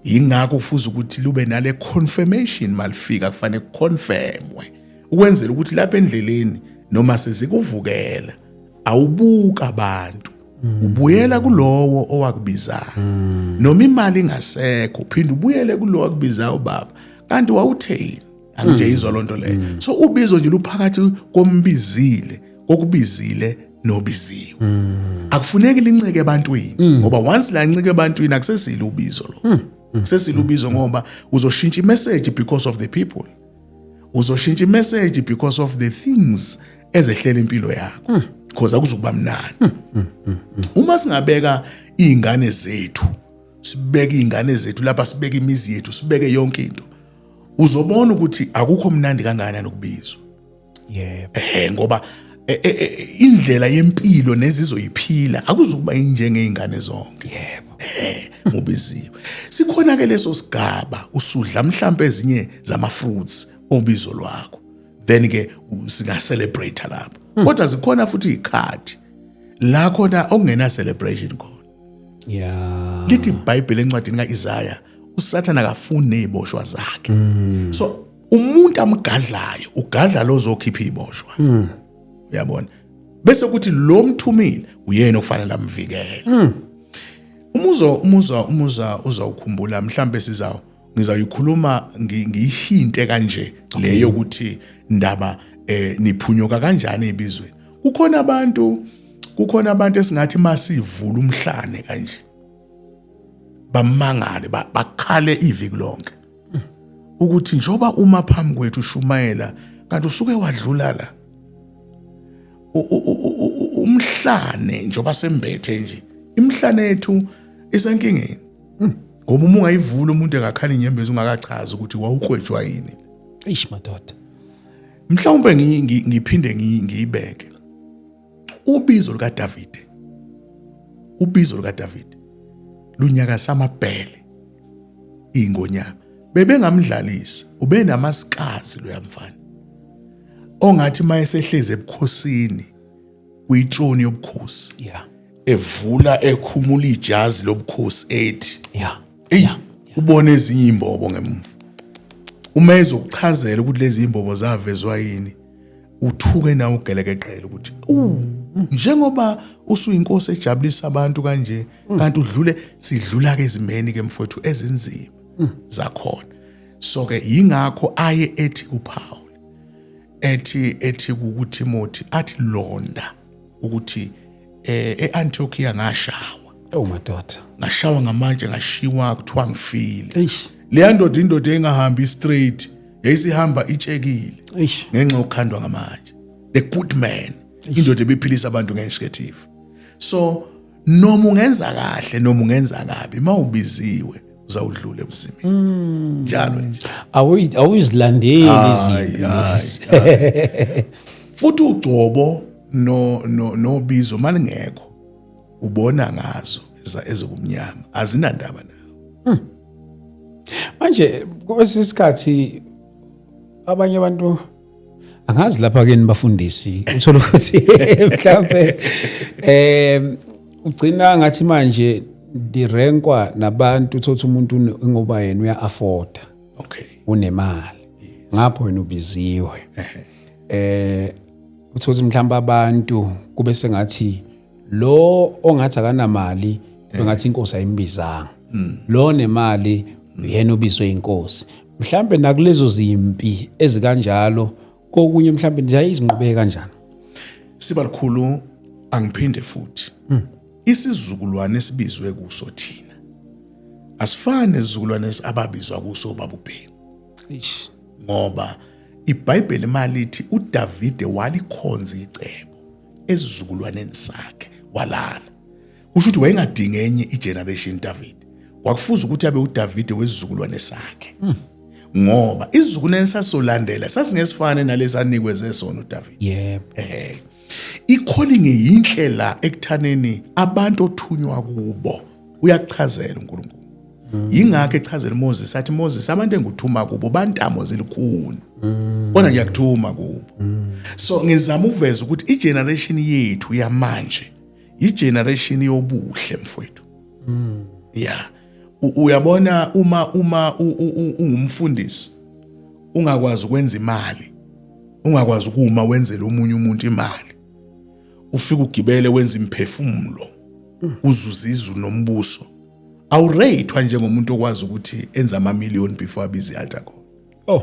Yingakho ufuza ukuthi lube nale confirmation malifika kufanele confirmwe ukwenzela ukuthi lapha endleleni noma sezikuvukela awubuka abantu ubuyela kulowo owakubizayo noma imali ingasekho uphinde ubuyele kulowo okubizayo baba kanti wawutheni angije izwa lonto leyo. So ubizo nje luphakathi kombizile kokubizile nobiziwe. Akufuneki linceke ebantwini ngoba once la ncike ebantwini akusesile ubizo lo. Akusesile ubizo ngoba uzoshintsha imessage because of the people. uzoshintsha imessage because of the things ezehlela impilo yakho because akuzukuba mnandi. Uma singabeka izingane zethu, sibeke izingane zethu lapha, sibeke imizi yethu, sibeke yonke into, uzobona ukuthi akukho mnandi kangakanani ukubizwa. Ngoba indlela yempilo nezizoyiphila akuzukuba njengezingane zonke. Ubiziwe. Sikhona ke leso sigaba usudla mhlambe ezinye zama fruits obizo lwakho. Then ke singa celebrate lapho. Kodwa zikhona futhi ikhathi la khona okungena celebration khona. Lithi iBhayibheli encwadini kaIsaya uSathana akafuni neziboshwa zakhe. So umuntu amgadlayo ugadla lo zokhipha iziboshwa. Uyabona? Bese kuthi lo mthumile uyena ofanele amvikele. Umuza uzawukhumbula mhlambe ngizayikhuluma ngihinte kanje leyo ukuthi ndaba niphunyuka kanjani ebizweni. Kukhona abantu esingathi masivula umhlane kanje bamangale bakhale iviki lonke ukuthi njoba uma phambi kwethu ushumayela kanti usuke wadlula la umhlane njoba sembethe nje imhlane yethu isenkingeni. Ngoba uma ungayivula umuntu ekakhala inyembezi ungakachaza ukuthi wawuqhwetshwa yini. Madoda. Mhlawumbe ngiphinde ngiyibeke. Ubizo lukaDavide lunyaka samabhele ingonyama bebengamdlalisi ube namasikazi lo yamfana ongathi mayesehleze ebukhosini kuyithrone yobukhosi evula ekhumula ijazi lobukhosi ethi ubone ezinye imbobo ngemuva. Uma ezokuchazela ukuthi lezi imbobo zavezwa yini uthuke nawe ugelekeqela ukuthi njengoba usuyinkosi ejabulisa abantu kanje kanti sidlula ke ezimeni ke mfowethu ezinzima zakhona. So ke yingakho aye ethi kuPaul ethi kuTimothy athi londa ukuthi eAntiochia ngashawa. Madoda. Ngashawa ngamanje ngashiwa kuthiwa ngifile. Le ndoda indoda engahambi straight yayisihamba itshekile ngenxa yokukhandwa ngamanje. The good man indoda ebiphilisa abantu ngenshiketive. So noma ungenza kahle noma ungenza kabi mawubiziwe uzawudlula ebusimini. Njalo nje. Awuzilandeli izinto. Futhi ugcobo nobizo malingekho ubona ngazo ezokumnyama azinandaba nawo. Manje kwesikhathi abanye abantu angazi lapha ke nibafundisi uthola ukuthi mhlambe ugcina ngathi manje direnkwa nabantu uthola umuntu ngoba yena uya afford. Unemali. Ngapho wena ubiziwe. Uthola mhlamba abantu kube sengathi lo ongathi akanamali bengathi inkosi ayimbizanga. Lo nemali yena ubizwe inkosi. Mhlambe nakulezo zimpi ezikanjalo kokunye mhlambe nje izinqubeka kanjani. Sibalikhulu angiphinde futhi. Isizukulwane esibizwe kuso thina asifane nezizukulwane ababizwa kuso babubheki. Ngoba iBhayibheli malithi uDavide walikhonza icebo esizukulwaneni sakhe walala. Kusho ukuthi wayengadingi enye igeneration David. Kwakufuza ukuthi abe uDavide wesizukulwane sakhe. Ngoba isizukulwane sasolandela sasingesifane nalesanikwe zesona uDavid. I-calling yindlela ekuthaneni abantu othunywa kubo uyachazela uNkulunkulu. Yingakho echazela Moses athi Moses abantu enguthuma kubo bantamo zilikhuni. Bona ngiyakuthuma kubo. So ngizama ukuveza ukuthi igeneration yethu yamanje igeneration yobuhle mfowethu. Uyabona uma ungumfundisi ungakwazi ukwenza imali, ungakwazi ukuma wenzele omunye umuntu imali. Ufika ugibele wenza imphefumulo, uzuza izulu nombuso. Awureyithwa njengomuntu okwazi ukuthi enza ama-million before abize i-altar call.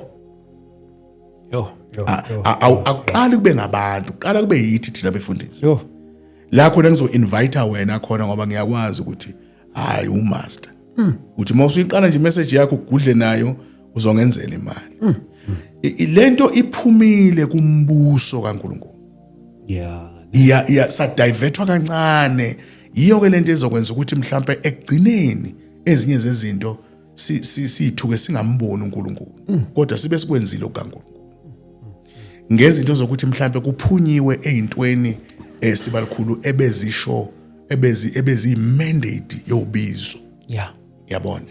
Aqala kube ngabantu, qala kube yithi thina befundisi. La khona ngizo-invite wena khona ngoba ngiyakwazi ukuthi hayi umaster. Uthi mawusuyiqala nje imessage yakho ugudle nayo uzongenzela imali. lento iphumile kumbuso kaNkulunkulu. Sadivethwa kancane. Yiyo ke lento ezokwenza ukuthi mhlambe ekugcineni ezinye zezinto sithuke singamboni uNkulunkulu. Kodwa sibe sikwenzile okaNkulunkulu. Ngezinto zokuthi mhlambe kuphunyinwe ezintweni sibalikhulu ebezisho ebezi mandate yobizo. Yabona.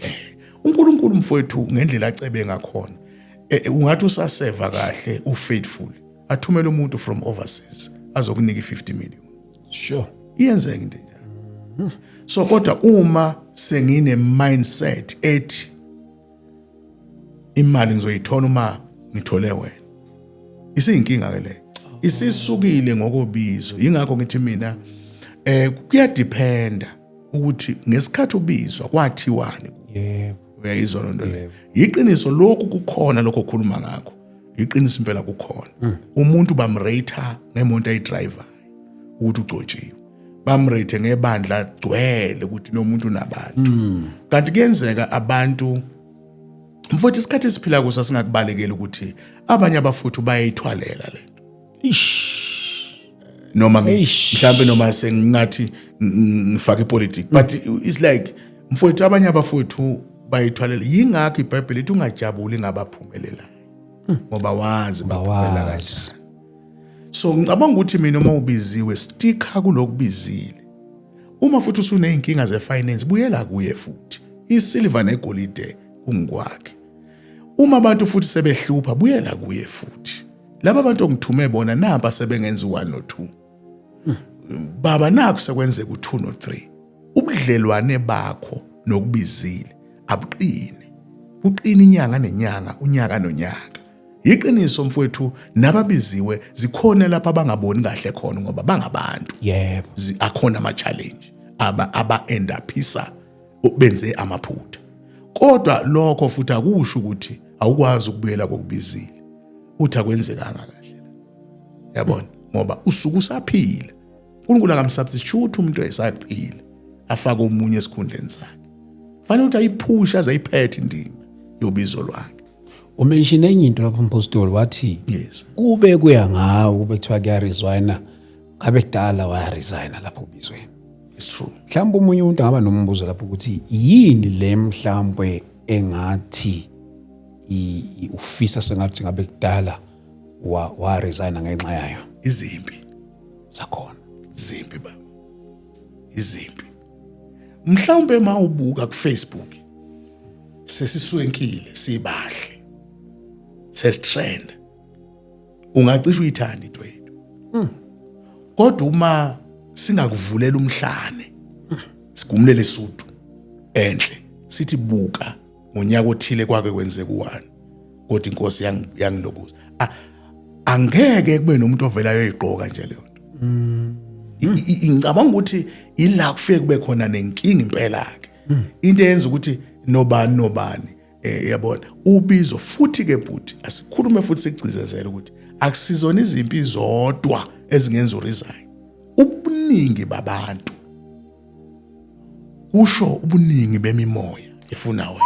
uNkulunkulu mfowethu ngendlela acebe ngakhona. Ungathi usaseva kahle ufaithful. Athumela umuntu from overseas azokunika 50 million. Sure. Iyenzeka into njalo. So kodwa uma sengine mindset ethi imali ngizoyithola uma ngithole wena. Isiyinkinga ke le. Isisukile ngokubizo. Ingakho ngithi mina kuyadependa ukuthi ngesikhathi ubizwa kwathiwani. Uyayizwa lonto le. Iqiniso lokhu kukhona lokho okhuluma ngakho. Iqiniso impela kukhona. Umuntu bamrater ngemonto ayidriver ukuthi ucotshiwe. Bamrate ngebandla gcwele ukuthi lo muntu unabantu. Kanti kuyenzeka abantu mfowethu isikhathi esiphila kuso singakubalekela ukuthi abanye abafuthu bayayithwalela lento. Noma mhlambe noma sengathi ngifaka ipolitics but it's like mfowethu abanye abafuthu bayithwalela. Yingakho iBhayibheli lithi ungajabuli ngabaphumelelayo ngoba wazi baphumelela kanjani. So ngicabanga ukuthi mina uma ubiziwe sticka kulokubizile. Uma futhi usuneyinkinga zefinance buyela kuye futhi. Isilver negolide kungikwakhe. Uma abantu futhi sebehlupha buyela kuye futhi. Laba abantu ongithume bona namba sebengenza u1 no2. Baba naku sekwenzeka u2 no3. Ubudlelwane bakho nokubizile abuqine. Uqina inyanga nenyanga, unyaka nonyaka. Iqiniso mfowethu nababiziwe zikhona lapha abangaboni kahle khona ngoba bangabantu. Yebo. Akhona ama challenge aba end uphisa benze amaphutha. Kodwa lokho futhi akusho ukuthi awukwazi ukubuyela kokubizile. Uthi akwenzekanga kahle. Yabona ngoba usuku usaphila. uNkulunkulu akamsubstitute umuntu esaphila afaka umunye esikhundleni sakhe. Fanele ukuthi ayiphusha azayiphethe indima yobizo lwakhe. Umention enye into lapho umpostoli wathi Yes. kube kuya ngawo kube kuthiwa kuyaresigna ngabe kudala wayaresigna lapho ubizweni. It's true. Mhlawumbe umunye umuntu angaba nombuzo lapho ukuthi yini le mhlawumbe engathi ufisa sengathi ngabe kudala waresigna ngenxa yayo. Izimpi Sakhona. izimpi baba. Izimpi. Mhlawumbe mawubuka ku Facebook sesiswenkile sibahle. Sestrend. Ungacisha uyithanda into yethu. Kodwa uma singakuvulela umhlane sigumulele isuthu enhle sithi buka ngonyaka othile kwake kwenzeka u1 kodwa inkosi yangilobuza angeke kube nomuntu ovelayo eyiqoka nje leyo nto. Ngicabanga ukuthi ila kufike kube khona nenkingi impela ke into eyenza ukuthi nobani yabona ubizo futhi ke futhi asikhulume futhi sigcizezela ukuthi akusizona izimpi zodwa ezingenza uresign. Ubuningi babantu kusho ubuningi bemimoya efuna wena.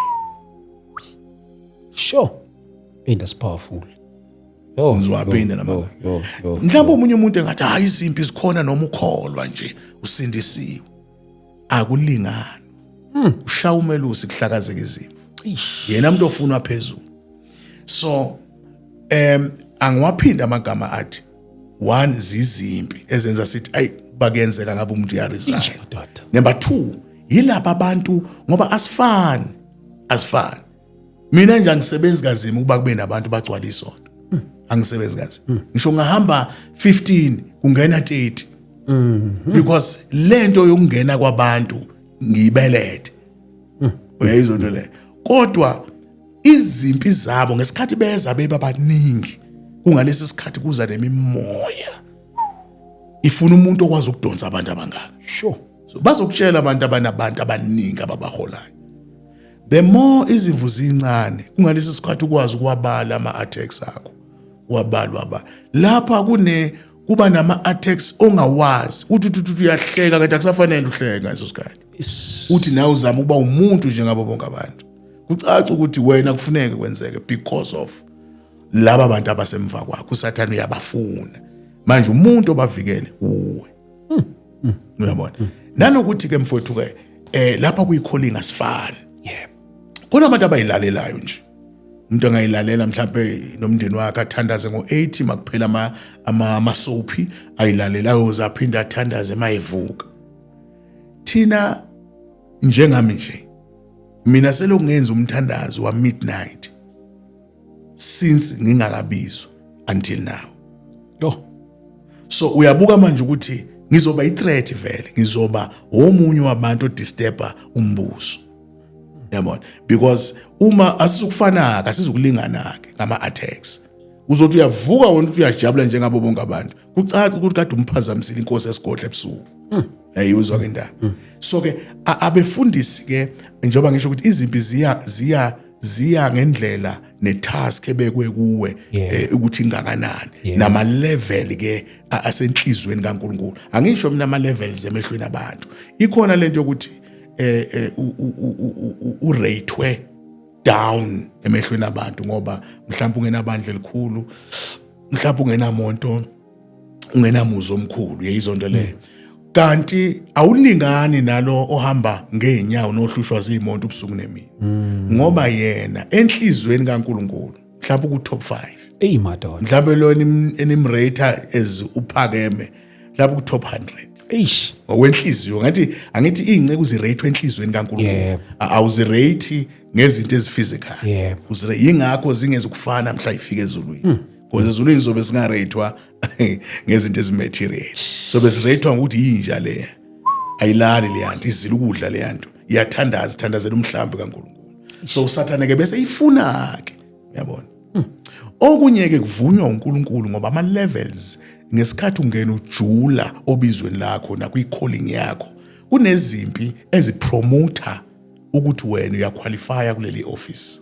Sure. And that's powerful. Ngizwaphinda namanga. Mhlawumbe umunye umuntu engathi hayi izimpi zikhona noma ukholwa nje usindisiwe. Akulingana. Ushaya umelusi kuhlakazeka izimpi. Yena umuntu ofuna phezulu. So angiwaphinda amagama athi one zizimpi ezenza sithi ay bakuyenzeka ngabe umuntu uyaresign. Number 2 yilapha abantu ngoba asifani. Mina nje ngisebenza kazima ukuba kube nabantu bagcwala isonto. Angisebenzi kazi. Ngisho ngahamba 15 kungena 30. Because lento yokungena kwabantu ngiyibelethe. Uyayizwa into le. Kodwa izimpi zabo ngesikhathi beza beba abaningi kungalesi sikhathi kuza nemimoya ifuna umuntu okwazi ukudonsa abantu abangaka. Sure. So bazokutshela abantu abanabantu abaningi ababaholayo. The more izimvu zincane kungalesi sikhathi ukwazi ukwabala ama-attacks akho. Wabalwa lapha kuba nama-attacks ongawazi uthi uyahleka kanti akusafanele uhleke ngaso sikhathi. Uthi nawe uzama ukuba umuntu njengabo bonke abantu. Kucaca ukuthi wena kufuneka kwenzeke because of laba bantu abasemva kwakho uSathane uyabafuna manje umuntu obavikele uwe uyabona nanokuthi ke mfowethu ke lapha kuyicalling asifani yebo khona abantu abayilalelayo nje umuntu angayilalela mhlawumbe nomndeni wakhe athandaze ngo-80 makuphela ama-soapy ayilalelayo zaphinda athandaze emayivuka thina njengami nje mina selokungenza umthandazo wa midnight since ngingakabizwa until now so uyabuka manje ukuthi ngizoba i-threat vele ngizoba omunye wabantu odisturba umbuso yabona because uma asizukufana asizukulingana ke ngama attacks uzothi uyavuka wona uthi uyajabula njengabo bonke abantu kucaca ukuthi kade umphazamisile inkosi esigodle ebusuku ayizwa ke indaba so ke abefundisi ke njengoba ngisho ukuthi izimpi ziya ngendlela netask ebekwe kuwe ukuthi ingakanani nama level ke asenhlizweni kaNkulunkulu angisho mina ama levels emehlweni abantu ikhona lento yokuthi uratewe down emehlweni abantu ngoba mhlawumbe ungenabandla elikhulu mhlawumbe ungenamonto ungenamuzi omkhulu yeyizonto le kanti awulingani nalo ohamba ngeenyawo nohlushwa zimonto ubusuku nemini ngoba yena enhlizweni kaNkulunkulu mhlawumbe ku top 5 madoda mhlawumbe lo enimrater as uphakeme mhlawumbe ku top 100 ngokwenhliziyo ngathi angithi ingceke uzirate enhlizweni kaNkulunkulu awuzirate ngezinto eziphysical yingakho zingeze ukufana mhla ifike ezulwini ngoba ezulwini zobe singarate ngezinto ezimaterial so besirate ukuthi yinja le ayilali le yanto izila ukudla le yanto ithandazela umhlambi kaNkulunkulu so uSathane ke bese ifuna ke uyabona okunye ke kuvunywa uNkulunkulu ngoba ama levels ngesikhathi ungena ujula obizweni lakho na kuyicalling yakho kunezimpi ezipromoter ukuthi wena uyaqualifya kuleli office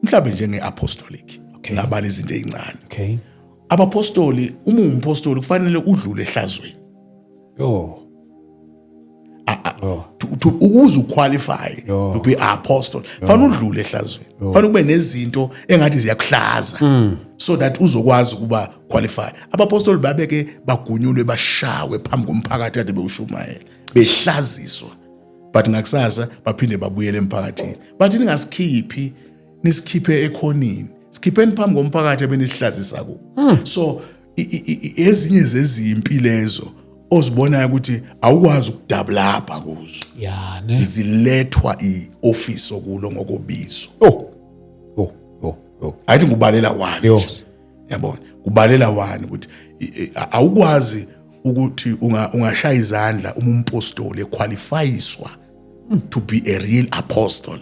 mhlawumbe njenge-apostolic ngabala izinto ezincane abapostoli uma umpostoli kufanele udlule ehlazweni ukuze uqualify to be apostle fanele udlule ehlazweni fanele kube nezinto engathi ziyakuhlaza so that uzokwazi ukuba qualify abapostoli babeke bagunyulwe bashawe phambi komphakathi ade bewushumayela behlaziswa but ngakusasa baphinde babuyele emphakathini bathi ningasikhipi nisikhiphe ekhonini sikhipheni phambi komphakathi ebenisihlazisa ku so ezinye zezimpi lezo ozibonayo ukuthi awukwazi ukudevelopa kuzo zilethwa ioffice okulo ngokubizo ayithi ngubalela wani yabona kubalela wani ukuthi awukwazi ukuthi ungashaya izandla umpostoli equalifyiswa to be a real apostle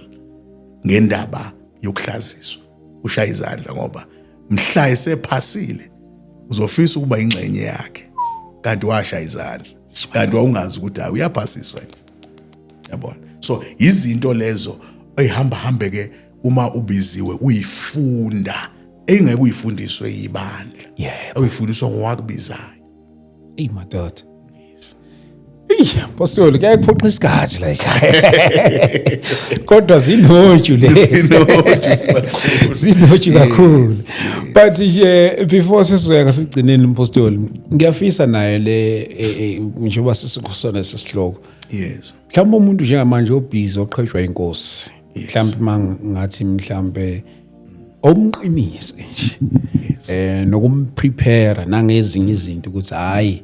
ngendaba yokuhlaziswa ushaya izandla ngoba mhla esephasile uzofisa ukuba ingxenye yakhe kanti washaya izandla kanti wawungazi ukuthi uyaphasiswa yabona so izinto lezo eyihamba hambe ke uma ubiziwe uyifunda engeke uyifundiswe yibandla uyifundiswa ngowakubizayo madoda Pastor ke kuphoqa isikhathi la ekhaya kodwa zinoju lezi zinoju kakhulu but nje before sesizoya ngasigcineni umpostoli ngiyafisa naye le njengoba sesikhosana sesihloko mhlawumbe umuntu njengamanje obhizi oqhweshwa inkosi mhlawumbe mangathi mhlawumbe omqinise nje nokumprepare nangezinye izinto ukuthi hayi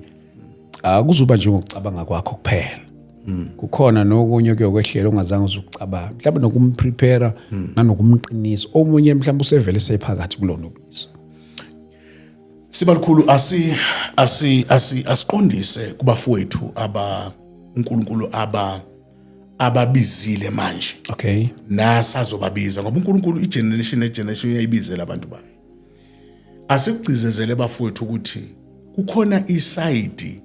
akuzuba nje ngokucabanga kwakho kuphela kukhona nokunye kuyokwehlela ongazange uzukucabanga mhlawumbe nokumprepare nanokumqinisa omunye mhlawumbe usevele sephakathi kulona ubizo sibalukhulu asiqondise kubafowethu uNkulunkulu ababizile manje nasazobabiza ngoba uNkulunkulu igeneration uyayibizela abantu bayo asikucizezele bafowethu ukuthi kukhona iside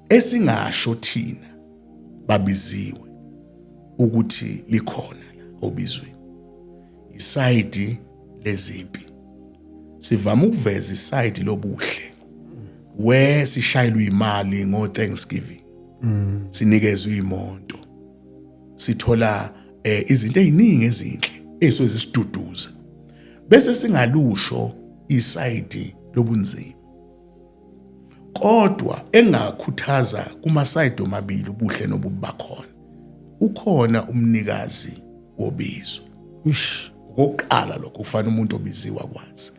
esingasho thina babiziwe ukuthi likhona la obizweni iside lezimpi sivama ukuveza iside lobuhle where sishayelwe imali ngo Thanksgiving sinikezwe imonto sithola izinto eziningi ezinhle ezisiduduza bese singalusho isayidi lobunzima. Kodwa engakhuthaza kumasayidi omabili ubuhle nobubi bakhona. Ukhona umnikazi wobizo. Okokuqala lokho kufanele umuntu obiziwe akwazi.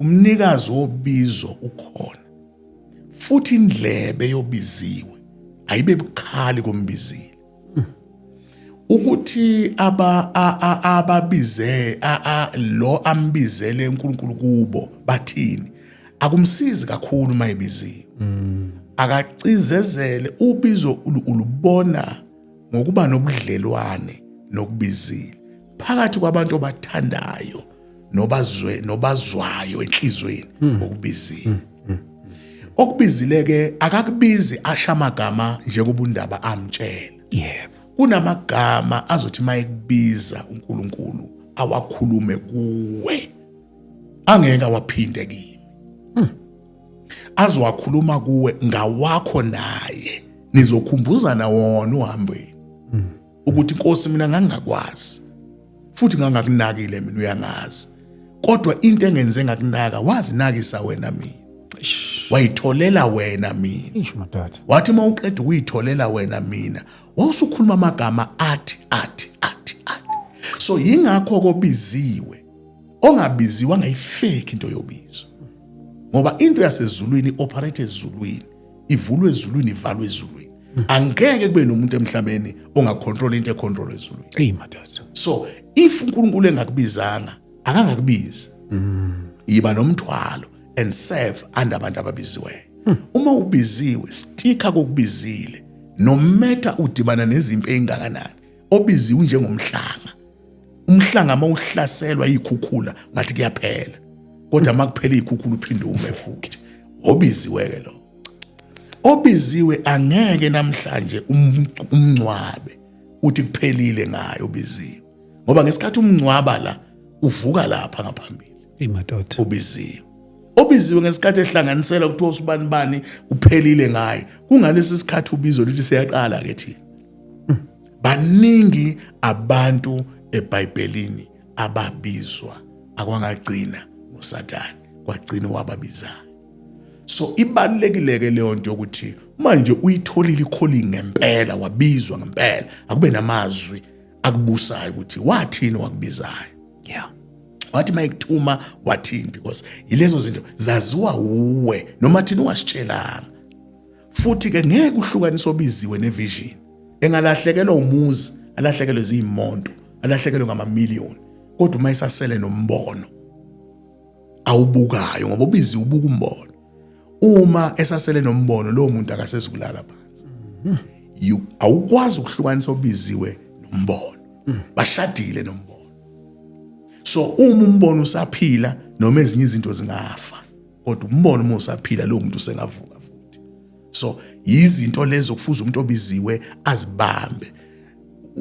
Umnikazi wobizo ukhona. Futhi indlebe yobiziwe ayibe bukhali kombizile. Ukuthi ababize lo ambizele uNkulunkulu kubo bathini akumsizi kakhulu mayibiziwe. Akacizezele ubizo ulubona ngokuba nobudlelwane nokubizile phakathi kwabantu abathandayo nobazwayo enhlizweni ngokubizile. Okubizile-ke akakubizi asha amagama njengobundaba amtshela. Yebo. Kunamagama azothi mayekubiza uNkulunkulu awakhulume kuwe angeke awaphinde kimi. Azowakhuluma kuwe ngawakho naye nizokhumbuzana wona uhambweni. Ukuthi Nkosi mina ngangakwazi futhi ngangakunakile mina uyangazi. Kodwa into engenze ngakunaka wazinakisa wena mina. Wayitholela wena mina. Wathi mawuqeda ukuyitholela wena mina wawusukhuluma amagama athi. So yingakho kobiziwe ongabiziwa ngayifake into yobizo. Ngoba into yasezulwini operate ezulwini, ivulwe ezulwini, ivalwe ezulwini. Angeke kube nomuntu emhlabeni ongacontrol into econtrol ezulwini. So if uNkulunkulu engakubizanga akangakubizi. Iba nomthwalo and serve under abantu ababiziweyo. Uma ubiziwe sticka kokubizile no matter udibana nezimpi engakanani. Obiziwe njengomhlanga. Umhlanga mawuhlaselwa ikhukhula ngathi kuyaphela. Kodwa makuphela ikhukhula uphinde ume futhi. Obiziwe lo. Obiziwe angeke namhlanje umncwabe uthi kuphelile ngayo obiziwe. Ngoba ngesikhathi umncwaba la uvuka lapha ngaphambili. Obiziwe. Obiziwe ngesikhathi ehlanganisela kuthiwa usibani uphelile ngaye. Kungalesi sikhathi ubizo lithi siyaqala ke thina. Baningi abantu eBhayibhelini ababizwa akwangagcina ngoSathane kwagcina wababizayo. So ibalulekile leyo nto ukuthi manje uyitholile i-calling ngempela wabizwa ngempela akube namazwi akubusayo ukuthi wathini wakubizayo. Yeah. Wathi mayikuthuma wathini because yilezo zinto zaziwa uwe noma thina ungasitshelanga. Futhi ke ngeke uhlukanise obiziwe nevision. Engalahlekelwa umuzi, alahlekelwe izimonto, alahlekelwe ngama-million. Kodwa uma isasele nombono awubukayo ngoba obiziwe ubuka umbono. Uma esasele nombono lo muntu akasezukulala phansi. Awukwazi ukuhlukanisa obiziwe nombono. Bashadile nombono. So uma umbono usaphila noma ezinye izinto zingafa. Kodwa umbono uma usaphila lo muntu usengavuka futhi. So izinto lezo kufuza umuntu obiziwe azibambe.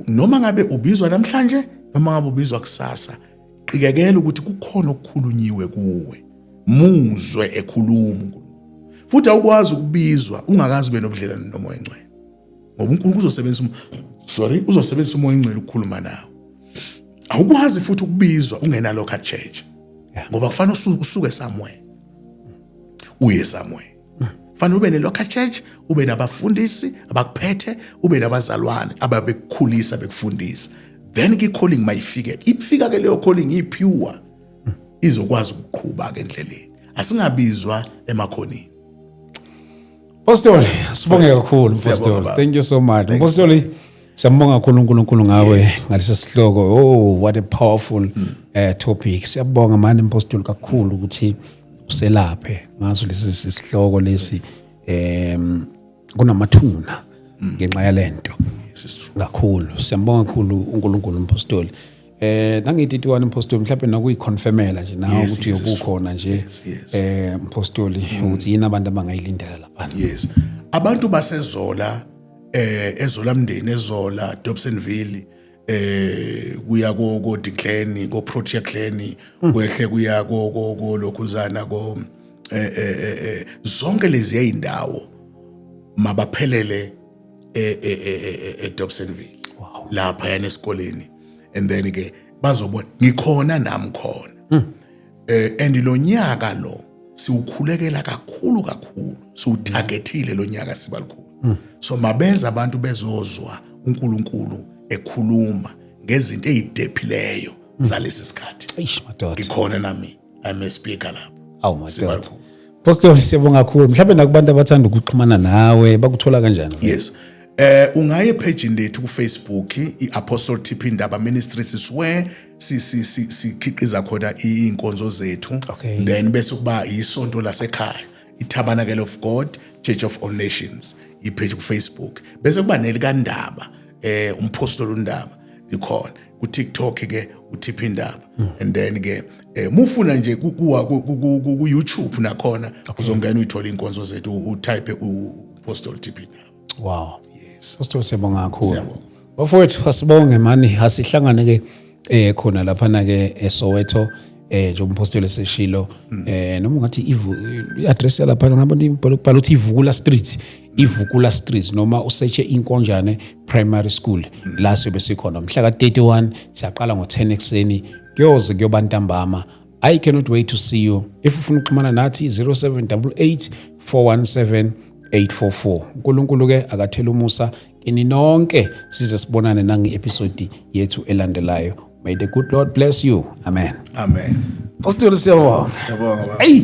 Noma ngabe ubizwa namhlanje noma ngabe ubizwa kusasa, qikekela ukuthi kukhona okukhulunyiwe kuwe. Muzwe ekhuluma. Futhi awukwazi ukubizwa ungakazi ube nobudlelwane nomoya engcwele. Ngoba uNkulunkulu uzosebenzisa umoya engcwele ukukhuluma nawe. Awukwazi futhi ukubizwa ungena local church. Ngoba kufanele usuke somewhere. Uye somewhere. Kufanele ube ne local church, ube nabafundisi abakuphethe, ube nabazalwane ababekukhulisa bekufundisa. Then ke calling mayifike. Ifika ke leyo calling ipure. Izokwazi ukuqhubha ke endleleni. Asingabizwa emakhoneni. Pastor, sibonge kakhulu Pastor. Thank you so much. Pastor, siyabonga kakhulu uNkulunkulu ngawe ngalesi sihloko. Oh, what a powerful topic. Siyabonga manje Pastor kakhulu ukuthi uselaphe ngazo lesi sihloko lesi kunamathuna ngenxa yalento. Kakhulu. Siyabonga kakhulu uNkulunkulu Pastor. Nangithi tiwana Pastor mhlawumbe nakuyiconfirmela nje nawe ukuthi yokukhona nje Pastor ukuthi yini abantu abangayilindela lapha. Yes. Abantu baseZola eZola Mndeni eZola Dobsonville kuya ko Declan ko Protea Clan kwehle kuya ko lokhuzana ko zonke lezi indawo mabaphelele eDobsonville. Wow. Lapha yana esikoleni and then ke bazobona ngikhona nami khona. and lo nyaka lo siukhulekela kakhulu siutargetile lo nyaka sibalukhulu. So mabenza abantu bezozwa uNkulunkulu ekhuluma ngezinto ezidephileyo zalesi sikhathi. Eish madoda. Ngikhona nami I'm a speaker lapho. Awu madoda. Pastor siyabonga kakhulu. Mhlawumbe nakubantu abathanda ukuxhumana nawe bakuthola kanjani? Yes. Ungaye page lethu ku Facebook iApostle TP Ndaba Ministries where sikhiqiza khona inkonzo zethu. Then bese kuba isonto lasekhaya iTabernacle of God Church of All Nations ipage ku Facebook. Bese kuba nelika Ndaba umpostoli uNdaba likhona ku TikTok ke uTP Ndaba and then ke mufuna nje ku YouTube nakhona uzongena uyithola inkonzo zethu utype uPostoli TP Ndaba. Wow. Pastor siyabonga kakhulu. Bafowethu asibonge mani asihlangane ke khona lapha na ke eSoweto nje umpostoli seshilo noma ungathi i-address lapha ngabona ibhala uthi Ivukula Street noma usearche Inkonjane Primary School la sibe sikhona mhla ka 31 siyaqala ngo10 ekseni kuyoze kuyoba ntambama. I cannot wait to see you. If ufuna ukuxhumana nathi 0788 417 844. uNkulunkulu ke akathela umusa kini nonke size sibonane nange episode yethu elandelayo. May the good Lord bless you. Amen. Amen. Pastor siyabonga. Siyabonga baba. Hey.